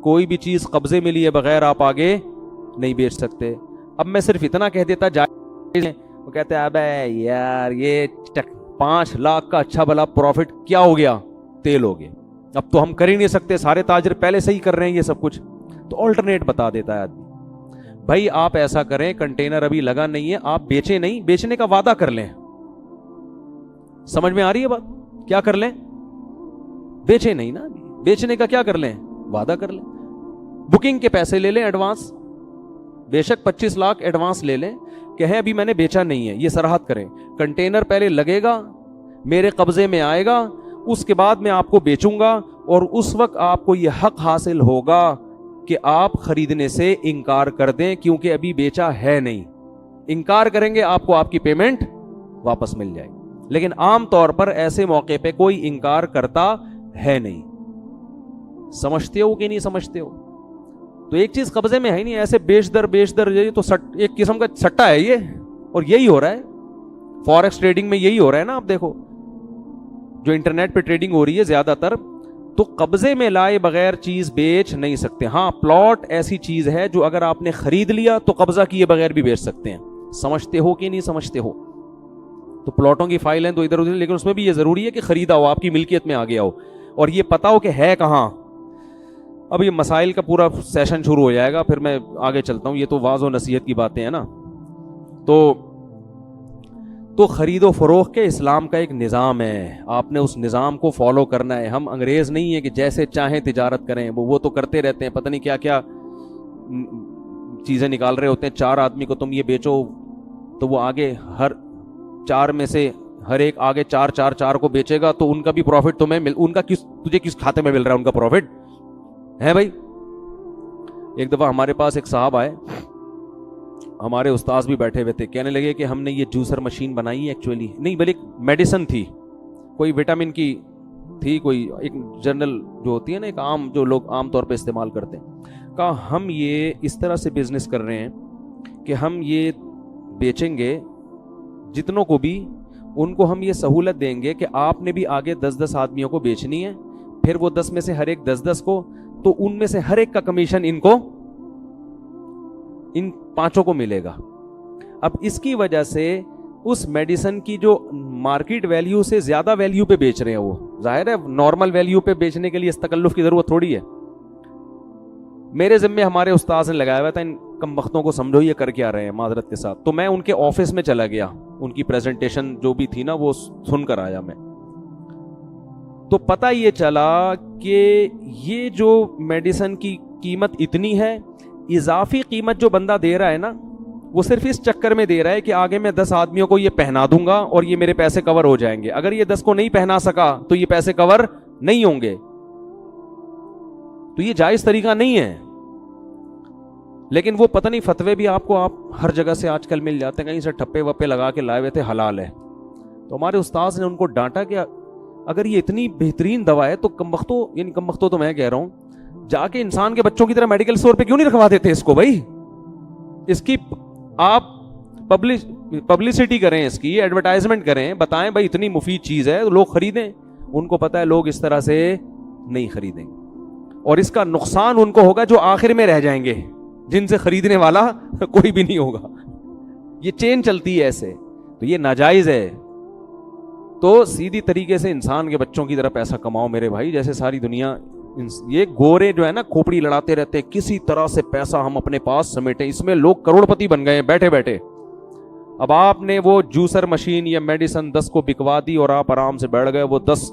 کوئی بھی چیز قبضے میں لیے بغیر آپ آگے نہیں بیچ سکتے. اب میں صرف اتنا کہہ دیتا جائز ہے، وہ کہتے ہیں ابے یار یہ 5 لاکھ کا اچھا بھلا پروفٹ کیا ہو گیا؟ تیل ہو گیا. اب تو ہم کر ہی نہیں سکتے، سارے تاجر پہلے سے ہی کر رہے ہیں یہ سب کچھ. تو آلٹرنیٹ بتا دیتا ہے آدمی. بھائی آپ ایسا کریں، کنٹینر ابھی لگا نہیں ہے، آپ بیچیں نہیں، بیچنے کا وعدہ کر لیں. سمجھ میں آ رہی ہے بات؟ کیا کر لیں؟ بیچیں نہیں نا، بیچنے کا کیا کر لیں؟ وعدہ کر لیں. بکنگ کے پیسے لے لیں ایڈوانس، بے شک 25 لاکھ ایڈوانس لے لیں، کہیں ابھی میں نے بیچا نہیں ہے، یہ صراحت کریں. کنٹینر پہلے لگے گا، میرے قبضے میں آئے گا، اس کے بعد میں آپ کو بیچوں گا، اور اس وقت آپ کو یہ حق حاصل ہوگا کہ آپ خریدنے سے انکار کر دیں، کیونکہ ابھی بیچا ہے نہیں. انکار کریں گے آپ کو آپ کی پیمنٹ واپس مل جائے گی. لیکن عام طور پر ایسے موقع پہ کوئی انکار کرتا ہے نہیں. سمجھتے ہو کہ نہیں سمجھتے ہو؟ تو ایک چیز قبضے میں ہے نہیں، ایسے بیچ در یہ تو ایک قسم کا سٹا ہے یہ. اور یہی ہو رہا ہے فوریکس ٹریڈنگ میں، یہی ہو رہا ہے نا. آپ دیکھو جو انٹرنیٹ پہ ٹریڈنگ ہو رہی ہے زیادہ تر، تو قبضے میں لائے بغیر چیز بیچ نہیں سکتے. ہاں پلاٹ ایسی چیز ہے جو اگر آپ نے خرید لیا تو قبضہ کیے بغیر بھی بیچ سکتے ہیں. سمجھتے ہو کہ نہیں سمجھتے ہو؟ تو پلاٹوں کی فائل ہیں تو ادھر ادھر، لیکن اس میں بھی یہ ضروری ہے کہ خریدا ہو، آپ کی ملکیت میں آ گیا ہو، اور یہ پتا ہو کہ ہے کہاں. اب یہ مسائل کا پورا سیشن شروع ہو جائے گا، پھر میں آگے چلتا ہوں. یہ تو واعظ و نصیحت کی باتیں ہیں نا. تو خرید و فروخت کے اسلام کا ایک نظام ہے، آپ نے اس نظام کو فالو کرنا ہے. ہم انگریز نہیں ہیں کہ جیسے چاہیں تجارت کریں. وہ تو کرتے رہتے ہیں، پتہ نہیں کیا کیا چیزیں نکال رہے ہوتے ہیں. 4 آدمی کو تم یہ بیچو تو وہ آگے ہر 4 میں سے ہر ایک آگے 4 کو بیچے گا، تو ان کا بھی پروفٹ تمہیں ان کا تجھے کس کھاتے میں مل رہا ہے ان کا پروفٹ ہے بھائی. ایک دفعہ ہمارے پاس ایک صاحب آئے، ہمارے استاذ بھی بیٹھے ہوئے تھے، کہنے لگے کہ ہم نے یہ جوسر مشین بنائی ہے، ایکچولی نہیں بلکہ ایک میڈیسن تھی، کوئی وٹامن کی تھی، کوئی ایک جنرل جو ہوتی ہے نا، ایک عام جو لوگ عام طور پہ استعمال کرتے ہیں. کہا ہم یہ اس طرح سے بزنس کر رہے ہیں کہ ہم یہ بیچیں گے جتنوں کو بھی، ان کو ہم یہ سہولت دیں گے کہ آپ نے بھی آگے 10 آدمیوں کو بیچنی ہے، پھر وہ 10 میں سے ہر ایک 10 کو، تو ان میں سے ہر ایک کا کمیشن ان 5 کو ملے گا. اب اس کی وجہ سے اس میڈیسن کی جو مارکیٹ ویلیو سے زیادہ ویلیو پہ بیچ رہے ہیں، وہ ظاہر ہے نارمل ویلیو پہ بیچنے کے لیے اس تکلف کی ضرورت تھوڑی ہے. میرے ذمے ہمارے استاذ نے لگایا ہوا تھا، ان کم بختوں کو سمجھو یہ کر کے آ رہے ہیں معذرت کے ساتھ. تو میں ان کے آفس میں چلا گیا، ان کی پریزنٹیشن جو بھی تھی نا وہ سن کر آیا میں. تو پتہ یہ چلا کہ یہ جو میڈیسن کی قیمت اتنی ہے، اضافی قیمت جو بندہ دے رہا ہے نا، وہ صرف اس چکر میں دے رہا ہے کہ آگے میں 10 آدمیوں کو یہ پہنا دوں گا اور یہ میرے پیسے کور ہو جائیں گے. اگر یہ 10 کو نہیں پہنا سکا تو یہ پیسے کور نہیں ہوں گے. تو یہ جائز طریقہ نہیں ہے. لیکن وہ پتہ نہیں فتوے بھی آپ ہر جگہ سے آج کل مل جاتے ہیں، کہیں سے ٹھپے وپے لگا کے لائے ہوئے تھے حلال ہے. تو ہمارے استاذ نے ان کو ڈانٹا کہ اگر یہ اتنی بہترین دوا ہے تو کم بختوں تو میں کہہ رہا ہوں، جا کے انسان کے بچوں کی طرح میڈیکل اسٹور پہ کیوں نہیں رکھوا دیتے اس کو بھائی؟ اس کی آپ پبلسٹی کریں، اس کی ایڈورٹائزمنٹ کریں، بتائیں بھائی اتنی مفید چیز ہے، لوگ خریدیں. ان کو پتہ ہے لوگ اس طرح سے نہیں خریدیں گے، اور اس کا نقصان ان کو ہوگا جو آخر میں رہ جائیں گے، جن سے خریدنے والا کوئی بھی نہیں ہوگا. یہ چین چلتی ہے ایسے. تو یہ ناجائز ہے. تو سیدھی طریقے سے انسان کے بچوں کی طرح پیسہ کماؤ میرے بھائی. جیسے ساری دنیا یہ گورے جو ہے نا کھوپڑی لڑاتے رہتے ہیں، کسی طرح سے پیسہ ہم اپنے پاس سمیٹیں، اس میں لوگ کروڑ پتی بن گئے ہیں بیٹھے بیٹھے. اب آپ نے وہ جوسر مشین یا میڈیسن 10 کو بکوا دی اور آپ آرام سے بیٹھ گئے، وہ 10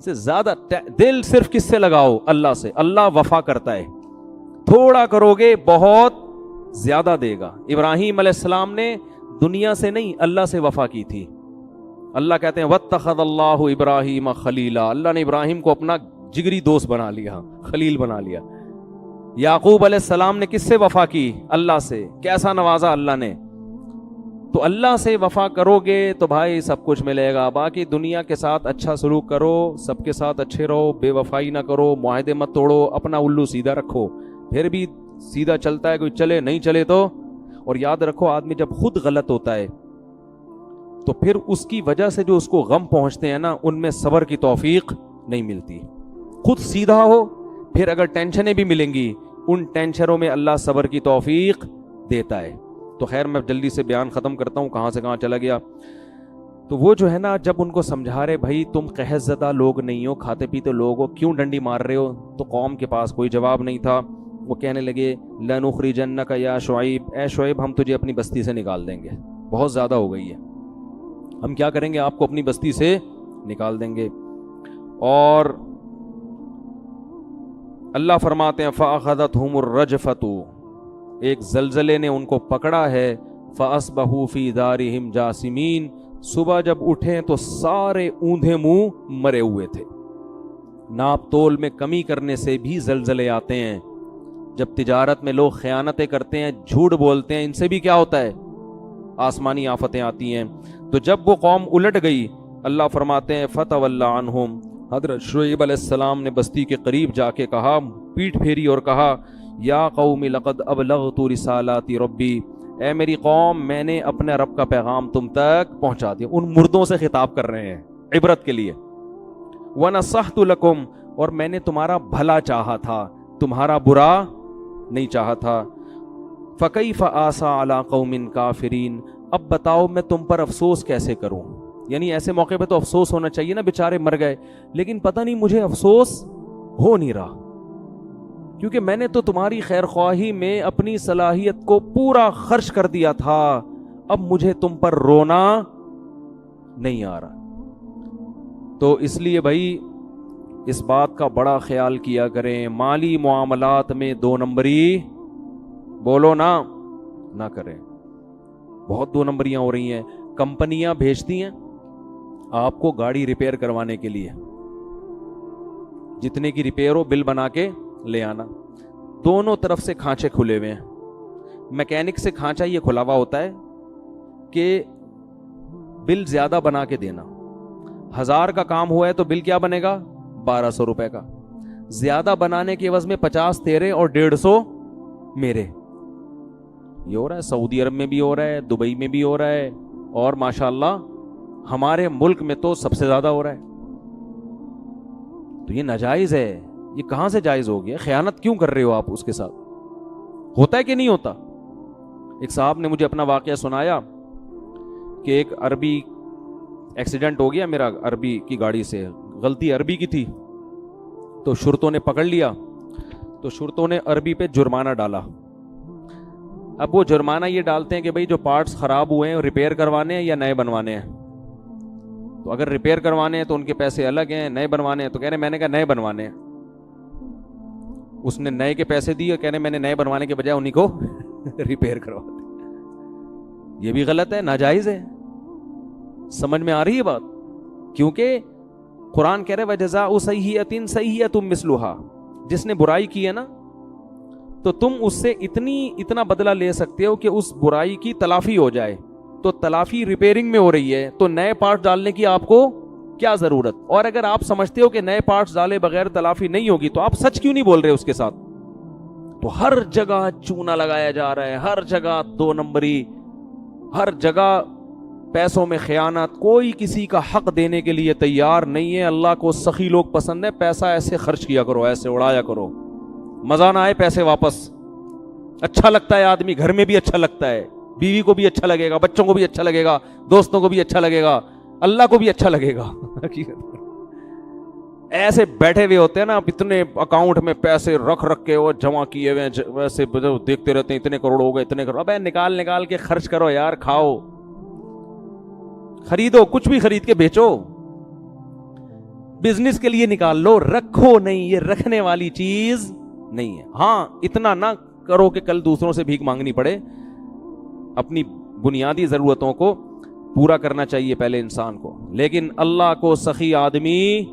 سے زیادہ دل صرف کس سے لگاؤ؟ اللہ سے. اللہ وفا کرتا ہے. تھوڑا کرو گے بہت زیادہ دے گا. ابراہیم علیہ السلام نے دنیا سے نہیں اللہ سے وفا کی تھی. اللہ کہتے ہیں واتخذ اللہ ابراہیم خلیلا. اللہ نے ابراہیم کو اپنا جگری دوست بنا لیا, خلیل بنا لیا. یعقوب علیہ السلام نے کس سے وفا کی؟ اللہ سے. کیسا نوازا اللہ نے. تو اللہ سے وفا کرو گے تو بھائی سب کچھ ملے گا. باقی دنیا کے ساتھ اچھا سلوک کرو, سب کے ساتھ اچھے رہو, بے وفائی نہ کرو, معاہدے مت توڑو, اپنا الو سیدھا رکھو. پھر بھی سیدھا چلتا ہے, کوئی چلے نہیں چلے تو. اور یاد رکھو آدمی جب خود غلط ہوتا ہے تو پھر اس کی وجہ سے جو اس کو غم پہنچتے ہیں نا, ان میں صبر کی توفیق نہیں ملتی. خود سیدھا ہو, پھر اگر ٹینشنیں بھی ملیں گی, ان ٹینشنوں میں اللہ صبر کی توفیق دیتا ہے. تو خیر میں جلدی سے بیان ختم کرتا ہوں, کہاں سے کہاں چلا گیا. تو وہ جو ہے نا, جب ان کو سمجھا رہے بھائی تم قحط زدہ لوگ نہیں ہو, کھاتے پیتے لوگ ہو, کیوں ڈنڈی مار رہے ہو, تو قوم کے پاس کوئی جواب نہیں تھا. وہ کہنے لگے لنخرجنک یا شعیب, اے شعیب ہم تجھے اپنی بستی سے نکال دیں گے, بہت زیادہ ہو گئی ہے, ہم کیا کریں گے, آپ کو اپنی بستی سے نکال دیں گے. اور اللہ فرماتے ہیں فَأَخَذَتْهُمُ الرَّجْفَةُ, ایک زلزلے نے ان کو پکڑا ہے. فَأَصْبَحُوا فِي دَارِهِمْ جَاثِمِينَ, صبح جب اٹھیں تو سارے اوندھے منہ مرے ہوئے تھے. ناپ تول میں کمی کرنے سے بھی زلزلے آتے ہیں. جب تجارت میں لوگ خیانتیں کرتے ہیں, جھوٹ بولتے ہیں, ان سے بھی کیا ہوتا ہے, آسمانی آفتیں آتی ہیں. تو جب وہ قوم الٹ گئی, اللہ فرماتے ہیں فَتَوَلَّ عَنْهُمْ, حضرت شعیب علیہ السلام نے بستی کے قریب جا کے کہا, پیٹ پھیری اور کہا یا قوم لقد ابلغت رسالات ربی, اے میری قوم میں نے اپنے رب کا پیغام تم تک پہنچا دیا. ان مردوں سے خطاب کر رہے ہیں عبرت کے لیے. وَنَصَحْتُ لَكُمْ, اور میں نے تمہارا بھلا چاہا تھا, تمہارا برا نہیں چاہا تھا. فَكَيْفَ آسَى عَلَىٰ قَوْمٍ كَافِرِينَ, اب بتاؤ میں تم پر افسوس کیسے کروں. یعنی ایسے موقع پہ تو افسوس ہونا چاہیے نا, بیچارے مر گئے, لیکن پتہ نہیں مجھے افسوس ہو نہیں رہا, کیونکہ میں نے تو تمہاری خیر خواہی میں اپنی صلاحیت کو پورا خرچ کر دیا تھا, اب مجھے تم پر رونا نہیں آ رہا. تو اس لیے بھائی اس بات کا بڑا خیال کیا کریں, مالی معاملات میں دو نمبری بولو نہ کریں. بہت دو نمبریاں ہو رہی ہیں. کمپنیاں بھیجتی ہیں آپ کو گاڑی ریپیئر کروانے کے لیے, جتنے کی ریپیئر ہو بل بنا کے لے آنا. دونوں طرف سے کھانچے کھلے ہوئے ہیں. میکینک سے کھانچا یہ کھلا ہوا ہوتا ہے کہ بل زیادہ بنا کے دینا. 1000 کا کام ہوا ہے تو بل کیا بنے گا, 1200 روپے کا. زیادہ بنانے کے عوض میں 50 تیرے اور 150 میرے. یہ ہو رہا ہے سعودی عرب میں بھی ہو رہا ہے, دبئی میں بھی ہو رہا ہے, اور ماشاءاللہ ہمارے ملک میں تو سب سے زیادہ ہو رہا ہے. تو یہ ناجائز ہے. یہ کہاں سے جائز ہو گیا؟ خیانت کیوں کر رہے ہو آپ اس کے ساتھ؟ ہوتا ہے کہ نہیں ہوتا؟ ایک صاحب نے مجھے اپنا واقعہ سنایا کہ ایک عربی ایکسیڈنٹ ہو گیا میرا عربی کی گاڑی سے, غلطی عربی کی تھی, تو شرطوں نے پکڑ لیا. تو شرطوں نے عربی پہ جرمانہ ڈالا. اب وہ جرمانہ یہ ڈالتے ہیں کہ بھئی جو پارٹس خراب ہوئے ہیں ریپیئر کروانے ہیں یا نئے بنوانے ہیں. تو اگر ریپیئر کروانے ہیں تو ان کے پیسے الگ ہیں, نئے بنوانے ہیں تو کہہ رہے میں نے کہا نئے بنوانے ہیں. اس نے نئے کے پیسے دیے, کہہ رہے میں نے نئے بنوانے کے بجائے انہیں کو ریپیئر کروا دیا. یہ بھی غلط ہے, ناجائز ہے. سمجھ میں آ رہی ہے بات؟ کیونکہ قرآن کہہ رہے وَجَزَاءُ سَیِّئَةٍ سَیِّئَةٌ مِثْلُهَا, جس نے برائی کی ہے نا تو تم اس سے اتنا بدلہ لے سکتے ہو کہ اس برائی کی تلافی ہو جائے. تو تلافی ریپیئرنگ میں ہو رہی ہے تو نئے پارٹ ڈالنے کی آپ کو کیا ضرورت؟ اور اگر آپ سمجھتے ہو کہ نئے پارٹس ڈالے بغیر تلافی نہیں ہوگی تو آپ سچ کیوں نہیں بول رہے اس کے ساتھ؟ تو ہر جگہ چونا لگایا جا رہا ہے, ہر جگہ دو نمبری, ہر جگہ پیسوں میں خیانت. کوئی کسی کا حق دینے کے لیے تیار نہیں ہے. اللہ کو سخی لوگ پسند ہے. پیسہ ایسے خرچ کیا کرو, ایسے اڑایا کرو, مزہ نہ آئے پیسے واپس. اچھا لگتا ہے آدمی, گھر میں بھی اچھا لگتا ہے, بیوی کو بھی اچھا لگے گا, بچوں کو بھی اچھا لگے گا, دوستوں کو بھی اچھا لگے گا, اللہ کو بھی اچھا لگے گا. ایسے بیٹھے ہوئے ہوتے ہیں نا, اتنے اکاؤنٹ میں پیسے رکھ کے وہ جمع کیے ہوئے, ویسے دیکھتے رہتے ہیں اتنے کروڑ ہو گئے, اتنے کروڑ. ابے نکال کے خرچ کرو یار, کھاؤ, خریدو, کچھ بھی خرید کے بیچو. بزنس کے لیے نکال لو, رکھو نہیں, یہ رکھنے والی چیز نہیں ہے. ہاں اتنا نہ کرو کہ کل دوسروں سے بھیک مانگنی پڑے, اپنی بنیادی ضرورتوں کو پورا کرنا چاہیے پہلے انسان کو. لیکن اللہ کو سخی آدمی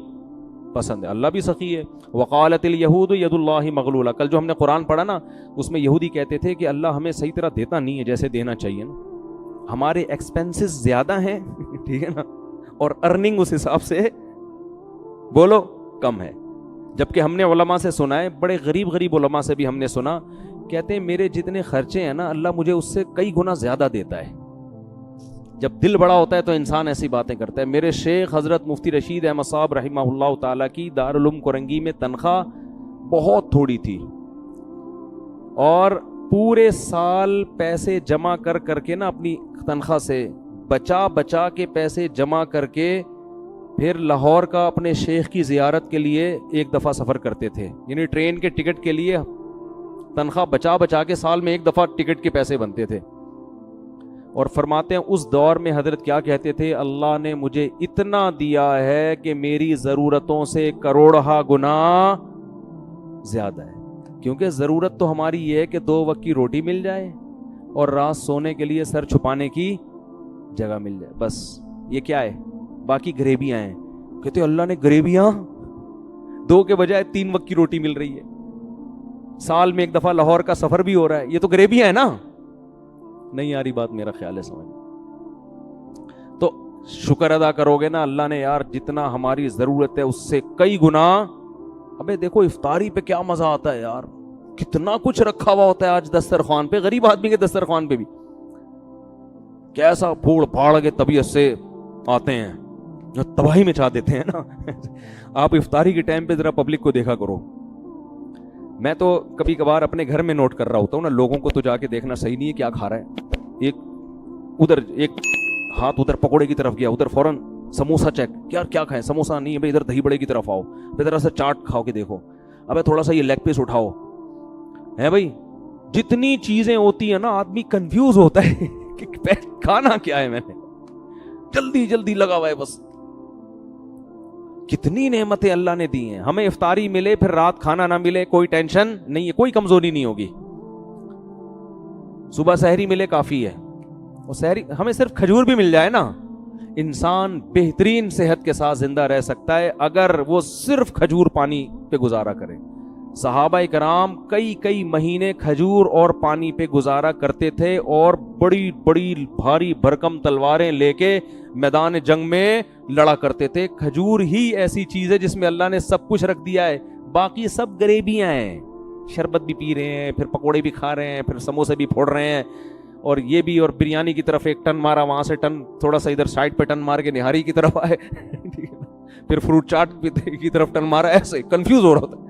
پسند ہے, اللہ بھی سخی ہے. وقالت الیہود ید اللہ مغلولہ, کل جو ہم نے قرآن پڑھا نا اس میں یہودی کہتے تھے کہ اللہ ہمیں صحیح طرح دیتا نہیں ہے جیسے دینا چاہیے نا, ہمارے ایکسپینسز زیادہ ہیں ٹھیک ہے نا, اور ارننگ اس حساب سے بولو کم ہے. جبکہ ہم نے علماء سے سنا ہے, بڑے غریب غریب علماء سے بھی ہم نے سنا, کہتے ہیں میرے جتنے خرچے ہیں نا اللہ مجھے اس سے کئی گنا زیادہ دیتا ہے. جب دل بڑا ہوتا ہے تو انسان ایسی باتیں کرتا ہے. میرے شیخ حضرت مفتی رشید احمد صاحب رحمہ اللہ تعالیٰ کی دارالعلوم کورنگی میں تنخواہ بہت تھوڑی تھی, اور پورے سال پیسے جمع کر کر کے نا اپنی تنخواہ سے بچا بچا کے پیسے جمع کر کے پھر لاہور کا اپنے شیخ کی زیارت کے لیے ایک دفعہ سفر کرتے تھے. یعنی ٹرین کے ٹکٹ کے لیے تنخواہ بچا بچا کے سال میں ایک دفعہ ٹکٹ کے پیسے بنتے تھے. اور فرماتے ہیں اس دور میں حضرت کیا کہتے تھے, اللہ نے مجھے اتنا دیا ہے کہ میری ضرورتوں سے کروڑہ گنا زیادہ ہے. کیونکہ ضرورت تو ہماری یہ ہے کہ 2 وقت کی روٹی مل جائے اور رات سونے کے لیے سر چھپانے کی جگہ مل جائے, بس یہ کیا ہے. باقی غریبیاں ہیں. کہتے اللہ نے غریبیاں 2 کے بجائے 3 وقت کی روٹی مل رہی ہے, سال میں ایک دفعہ لاہور کا سفر بھی ہو رہا ہے, یہ تو غریبیاں ہیں نا. نہیں آ رہی بات, میرا خیال ہے سمجھ. تو شکر ادا کرو گے نا, اللہ نے یار جتنا ہماری ضرورت ہے اس سے کئی گنا. ابے دیکھو افطاری پہ کیا مزہ آتا ہے یار, کتنا کچھ رکھا ہوا ہوتا ہے آج دسترخوان پہ, غریب آدمی کے دسترخوان پہ بھی کیسا پھوڑ پھاڑ کے طبیعت سے آتے ہیں جو تباہی میں چاہ دیتے ہیں نا. آپ افطاری کے ٹائم پہ ذرا پبلک کو دیکھا کرو. میں تو کبھی کبھار اپنے گھر میں نوٹ کر رہا ہوتا ہوں نا, لوگوں کو تو جا کے دیکھنا صحیح نہیں ہے کیا کھا رہا ہے. ایک ہاتھ ادھر پکوڑے کی طرف گیا, ادھر فوراً سموسا چیک, کیا کھائیں, سموسا نہیں ہے بھائی, ادھر دہی بڑے کی طرف آؤ, ذرا سا چاٹ کھاؤ کے دیکھو, ابے تھوڑا سا یہ لیگ پیس اٹھاؤ. ہے بھائی جتنی چیزیں ہوتی ہیں نا آدمی کنفیوز ہوتا ہے کہ کھانا کیا ہے, میں نے جلدی جلدی لگا ہوا ہے بس. کتنی نعمتیں اللہ نے دی ہیں ہمیں. افطاری ملے پھر رات کھانا نہ ملے کوئی ٹینشن نہیں ہے, کوئی کمزوری نہیں ہوگی. صبح سحری ملے کافی ہے, اور سحری ہمیں صرف کھجور بھی مل جائے نا, انسان بہترین صحت کے ساتھ زندہ رہ سکتا ہے اگر وہ صرف کھجور پانی پہ گزارا کرے. صحابہ کرام کئی مہینے کھجور اور پانی پہ گزارا کرتے تھے, اور بڑی بڑی بھاری بھرکم تلواریں لے کے میدان جنگ میں لڑا کرتے تھے. کھجور ہی ایسی چیز ہے جس میں اللہ نے سب کچھ رکھ دیا ہے, باقی سب غریبیاں ہیں. شربت بھی پی رہے ہیں, پھر پکوڑے بھی کھا رہے ہیں, پھر سموسے بھی پھوڑ رہے ہیں, اور یہ بھی, اور بریانی کی طرف ایک ٹن مارا, وہاں سے ٹن تھوڑا سا ادھر سائڈ پہ ٹن مار کے نہاری کی طرف آئے, پھر فروٹ چاٹ کی طرف ٹن مارا, ایسے کنفیوز ہو رہا ہوتا.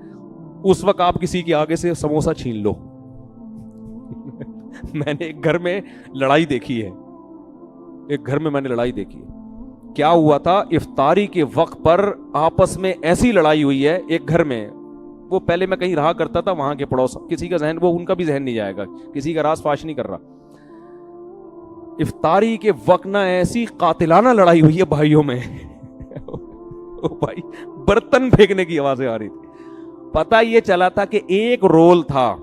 اس وقت آپ کسی کے آگے سے سموسا چھین لو. میں نے ایک گھر میں لڑائی دیکھی ہے, کیا ہوا تھا, افطاری کے وقت پر آپس میں ایسی لڑائی ہوئی ہے ایک گھر میں. وہ پہلے میں کہیں رہا کرتا تھا, وہاں کے پڑوس کسی کا ذہن, وہ ان کا بھی ذہن نہیں جائے گا, کسی کا راز فاش نہیں کر رہا. افطاری کے وقت نہ ایسی قاتلانہ لڑائی ہوئی ہے بھائیوں میں. بھائی برتن پھینکنے کی آوازیں آ رہی تھی. پتا یہ چلا تھا کہ ایک رول تھا,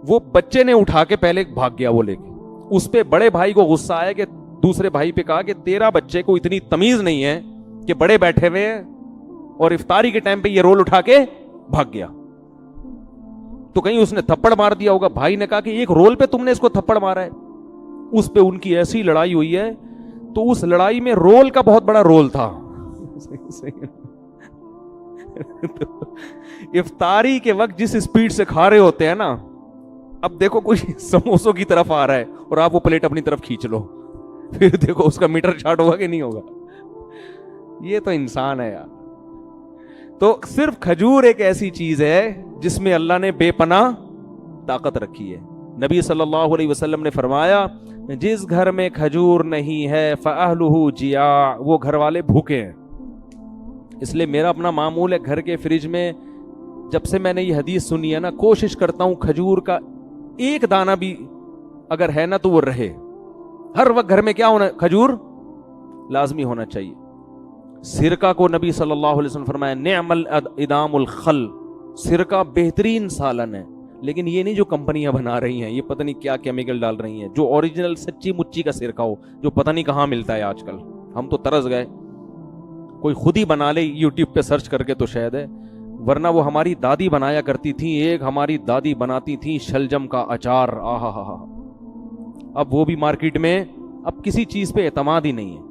وہ بچے نے اٹھا کے پہلے بھاگ گیا وہ لے کے. اس پہ بڑے بھائی کو غصہ آیا کہ دوسرے بھائی پہ کہا کہ تیرا بچے کو اتنی تمیز نہیں ہے کہ بڑے بیٹھے ہوئے ہیں اور افطاری کے ٹائم پہ یہ رول اٹھا کے بھاگ گیا. تو کہیں اس نے تھپڑ مار دیا ہوگا. بھائی نے کہا کہ ایک رول پہ تم نے اس کو تھپڑ مارا ہے. اس پہ ان کی ایسی لڑائی ہوئی ہے, تو اس لڑائی میں رول کا بہت بڑا رول تھا. افطاری کے وقت جس سپیڈ سے کھا رہے ہوتے ہیں نا, اب دیکھو کوئی سموسوں کی طرف آ رہا ہے اور آپ وہ پلیٹ اپنی طرف کھینچ لو, پھر دیکھو اس کا میٹر چارٹ ہوگا کہ نہیں ہوگا. یہ تو انسان ہے یار. تو صرف کھجور ایک ایسی چیز ہے جس میں اللہ نے بے پناہ طاقت رکھی ہے. نبی صلی اللہ علیہ وسلم نے فرمایا, جس گھر میں کھجور نہیں ہے فأہلہ جیاع, وہ گھر والے بھوکے ہیں. اس لیے میرا اپنا معمول ہے, گھر کے فریج میں جب سے میں نے یہ حدیث سنی ہے نا, کوشش کرتا ہوں کھجور کا ایک دانہ بھی اگر ہے نا تو وہ رہے. ہر وقت گھر میں کیا ہونا, کھجور لازمی ہونا چاہیے. سرکہ کو نبی صلی اللہ علیہ وسلم فرمایا نعم الادام الخل, سرکہ بہترین سالن ہے. لیکن یہ نہیں جو کمپنیاں بنا رہی ہیں, یہ پتہ نہیں کیا کیمیکل ڈال رہی ہیں, جو اوریجنل سچی مچی کا سرکہ ہو, جو پتہ نہیں کہاں ملتا ہے آج کل. ہم تو ترس گئے, کوئی خود ہی بنا لے یوٹیوب پہ سرچ کر کے تو شاید ہے, ورنہ وہ ہماری دادی بنایا کرتی تھی. ایک ہماری دادی بناتی تھی شلجم کا اچار, آہا ہا ہا. اب وہ بھی مارکیٹ میں اب کسی چیز پہ اعتماد ہی نہیں ہے.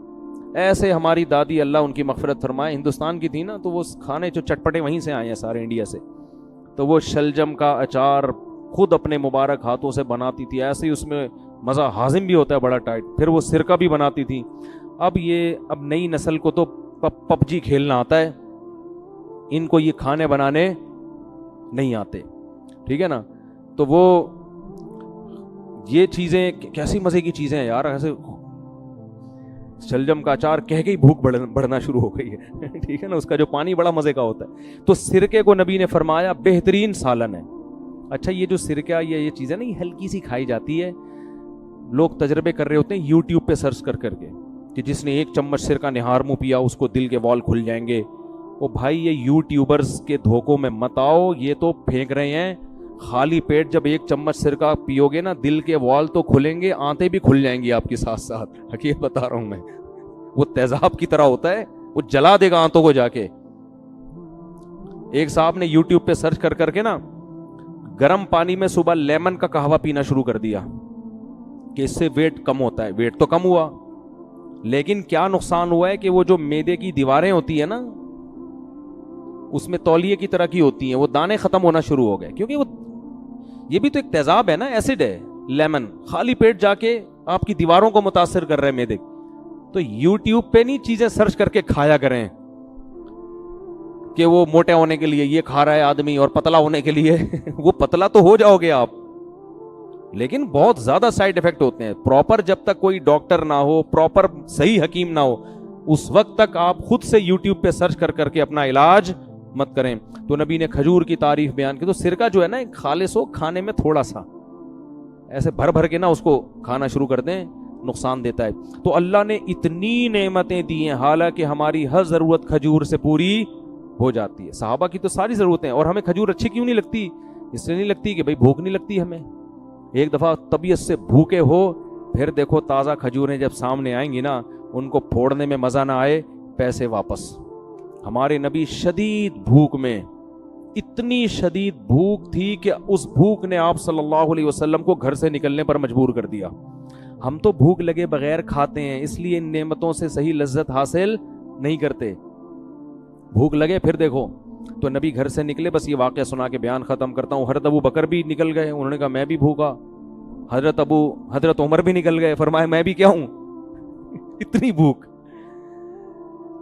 ایسے ہماری دادی اللہ ان کی مغفرت فرمائے ہندوستان کی تھی نا, تو وہ کھانے جو چٹپٹے وہیں سے آئے ہیں سارے انڈیا سے, تو وہ شلجم کا اچار خود اپنے مبارک ہاتھوں سے بناتی تھی. ایسے ہی اس میں مزہ ہاضم بھی ہوتا ہے بڑا ٹائٹ. پھر وہ سرکہ بھی بناتی تھی. اب نئی نسل کو تو پب جی کھیلنا آتا ہے, ان کو یہ کھانے بنانے نہیں آتے. ٹھیک ہے نا, تو وہ یہ چیزیں کیسی مزے کی چیزیں ہیں یار. ایسے شلجم کا اچار کہہ کے ہی بھوک بڑھنا شروع ہو گئی ہے. ٹھیک ہے نا, اس کا جو پانی بڑا مزے کا ہوتا ہے. تو سرکے کو نبی نے فرمایا بہترین سالن ہے. اچھا, یہ جو سرکہ یہ چیزیں نا, یہ ہلکی سی کھائی جاتی ہے. لوگ تجربے کر رہے ہوتے ہیں یوٹیوب پہ سرچ کر کے کہ جس نے 1 چمچ سرکہ نہار منہ پیا اس کو دل کے وال کھل جائیں گے. وہ بھائی یہ یوٹیوبرز کے دھوکوں میں مت آؤ, یہ تو پھینک رہے ہیں. خالی پیٹ جب 1 چمچ سرکہ پیو گے نا, دل کے وال تو کھلیں گے, آنتیں بھی کھل جائیں گی آپ کے ساتھ ساتھ. حقیقت بتا رہا ہوں میں, وہ تیزاب کی طرح ہوتا ہے, وہ جلا دے گا آنتوں کو جا کے. ایک صاحب نے یوٹیوب پہ سرچ کر کے نا گرم پانی میں صبح لیمن کا قہوہ پینا شروع کر دیا کہ اس سے ویٹ کم ہوتا ہے. ویٹ تو کم ہوا, لیکن کیا نقصان ہوا ہے کہ وہ جو معدے کی دیواریں ہوتی ہیں نا, اس میں تولیے کی طرح کی ہوتی ہیں, وہ دانے ختم ہونا شروع ہو گئے. کیونکہ وہ یہ بھی تو ایک تیزاب ہے نا, ایسڈ ہے لیمن. خالی پیٹ جا کے آپ کی دیواروں کو متاثر کر رہے ہیں معدے. تو یوٹیوب پہ نہیں چیزیں سرچ کر کے کھایا کریں کہ وہ موٹے ہونے کے لیے یہ کھا رہا ہے آدمی اور پتلا ہونے کے لیے. وہ پتلا تو ہو جاؤ گے آپ, لیکن بہت زیادہ سائیڈ ایفیکٹ ہوتے ہیں. پراپر جب تک کوئی ڈاکٹر نہ ہو, پراپر صحیح حکیم نہ ہو, اس وقت تک آپ خود سے یوٹیوب پہ سرچ کر کے اپنا علاج مت کریں. تو نبی نے کھجور کی تعریف بیان کی. تو سرکہ جو ہے نا خالص ہو, کھانے میں تھوڑا سا ایسے بھر کے نا اس کو کھانا شروع کر دیں, نقصان دیتا ہے. تو اللہ نے اتنی نعمتیں دی ہیں, حالانکہ ہماری ہر ضرورت کھجور سے پوری ہو جاتی ہے. صحابہ کی تو ساری ضرورتیں, اور ہمیں کھجور اچھی کیوں نہیں لگتی؟ اس لیے نہیں لگتی کہ بھئی بھوک نہیں لگتی ہمیں. ایک دفعہ طبیعت سے بھوکے ہو, پھر دیکھو تازہ کھجوریں جب سامنے آئیں گی نا, ان کو پھوڑنے میں مزہ نہ آئے, پیسے واپس. ہمارے نبی شدید بھوک میں, اتنی شدید بھوک تھی کہ اس بھوک نے آپ صلی اللہ علیہ وسلم کو گھر سے نکلنے پر مجبور کر دیا. ہم تو بھوک لگے بغیر کھاتے ہیں, اس لیے ان نعمتوں سے صحیح لذت حاصل نہیں کرتے. بھوک لگے پھر دیکھو. تو نبی گھر سے نکلے, بس یہ واقعہ سنا کے بیان ختم کرتا ہوں. حضرت ابو بکر بھی نکل گئے, انہوں نے کہا میں بھی بھوکا. حضرت عمر بھی نکل گئے, فرمایا میں بھی کیا ہوں, اتنی بھوک.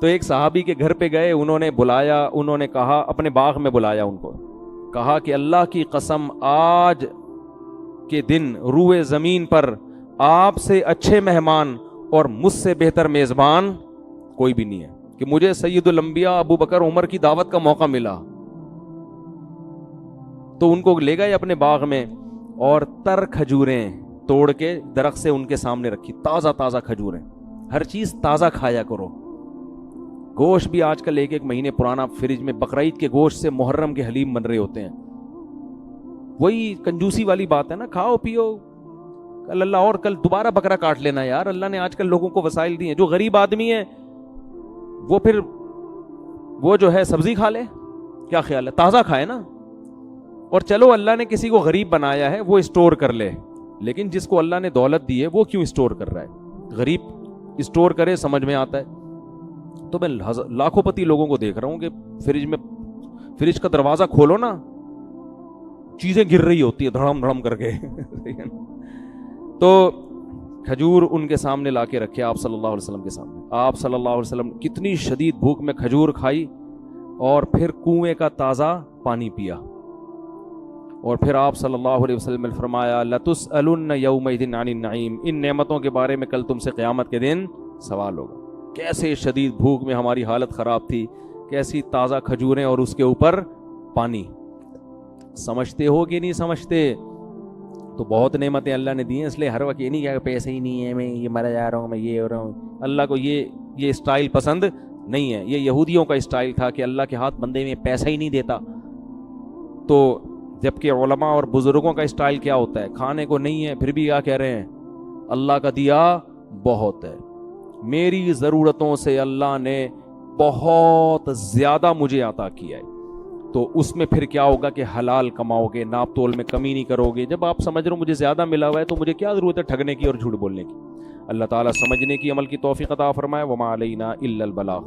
تو ایک صحابی کے گھر پہ گئے, انہوں نے بلایا, انہوں نے کہا, اپنے باغ میں بلایا ان کو, کہا کہ اللہ کی قسم آج کے دن روئے زمین پر آپ سے اچھے مہمان اور مجھ سے بہتر میزبان کوئی بھی نہیں ہے, کہ مجھے سید الانبیاء ابو بکر عمر کی دعوت کا موقع ملا. تو ان کو لے گئے اپنے باغ میں, اور تر کھجوریں توڑ کے درخت سے ان کے سامنے رکھی, تازہ کھجوریں. ہر چیز تازہ کھایا کرو. گوشت بھی آج کل 1 مہینے پرانا فریج میں, بقرعید کے گوشت سے محرم کے حلیم بن رہے ہوتے ہیں. وہی کنجوسی والی بات ہے نا, کھاؤ پیو, کل اللہ اور کل دوبارہ بکرا کاٹ لینا یار. اللہ نے آج کل لوگوں کو وسائل دی ہیں. جو غریب آدمی ہے وہ پھر وہ جو ہے سبزی کھا لے, کیا خیال ہے, تازہ کھائے نا. اور چلو اللہ نے کسی کو غریب بنایا ہے, وہ اسٹور کر لے, لیکن جس کو اللہ نے دولت دی ہے وہ کیوں اسٹور کر رہا ہے؟ غریب اسٹور کرے, سمجھ میں آتا ہے. تو میں لاکھوں پتی لوگوں کو دیکھ رہا ہوں کہ فریج کا دروازہ کھولو نا, چیزیں گر رہی ہوتی ہے دھڑم دھڑم کر کے. تو کھجور ان کے سامنے لا کے رکھے آپ صلی اللہ علیہ وسلم کے سامنے. آپ صلی اللہ علیہ وسلم کتنی شدید بھوک میں کھجور کھائی, اور پھر کنویں کا تازہ پانی پیا. اور پھر آپ صلی اللہ علیہ وسلم نے فرمایا لَتُسْأَلُنَّ يَوْمَئِذٍ عَنِ النَّعِيمِ, ان نعمتوں کے بارے میں کل تم سے قیامت کے دن سوال ہوگا. کیسے شدید بھوک میں ہماری حالت خراب تھی, کیسی تازہ کھجوریں اور اس کے اوپر پانی. سمجھتے ہو کہ نہیں سمجھتے؟ تو بہت نعمتیں اللہ نے دی ہیں، اس لیے ہر وقت یہ نہیں کہ پیسے ہی نہیں ہے، میں یہ مرا جا رہا ہوں، میں یہ ہو رہا ہوں. اللہ کو یہ اسٹائل پسند نہیں ہے. یہ یہودیوں کا اسٹائل تھا کہ اللہ کے ہاتھ بندے میں پیسہ ہی نہیں دیتا. تو جبکہ علماء اور بزرگوں کا اسٹائل کیا ہوتا ہے؟ کھانے کو نہیں ہے پھر بھی کیا کہہ رہے ہیں؟ اللہ کا دیا بہت ہے، میری ضرورتوں سے اللہ نے بہت زیادہ مجھے عطا کیا ہے. تو اس میں پھر کیا ہوگا کہ حلال کماؤ گے، ناپ تول میں کمی نہیں کرو گے. جب آپ سمجھ رہے ہو مجھے زیادہ ملا ہوا ہے تو مجھے کیا ضرورت ہے ٹھگنے کی اور جھوٹ بولنے کی. اللہ تعالیٰ سمجھنے کی، عمل کی توفیق عطا فرمائے. وما علینا الا البلاغ.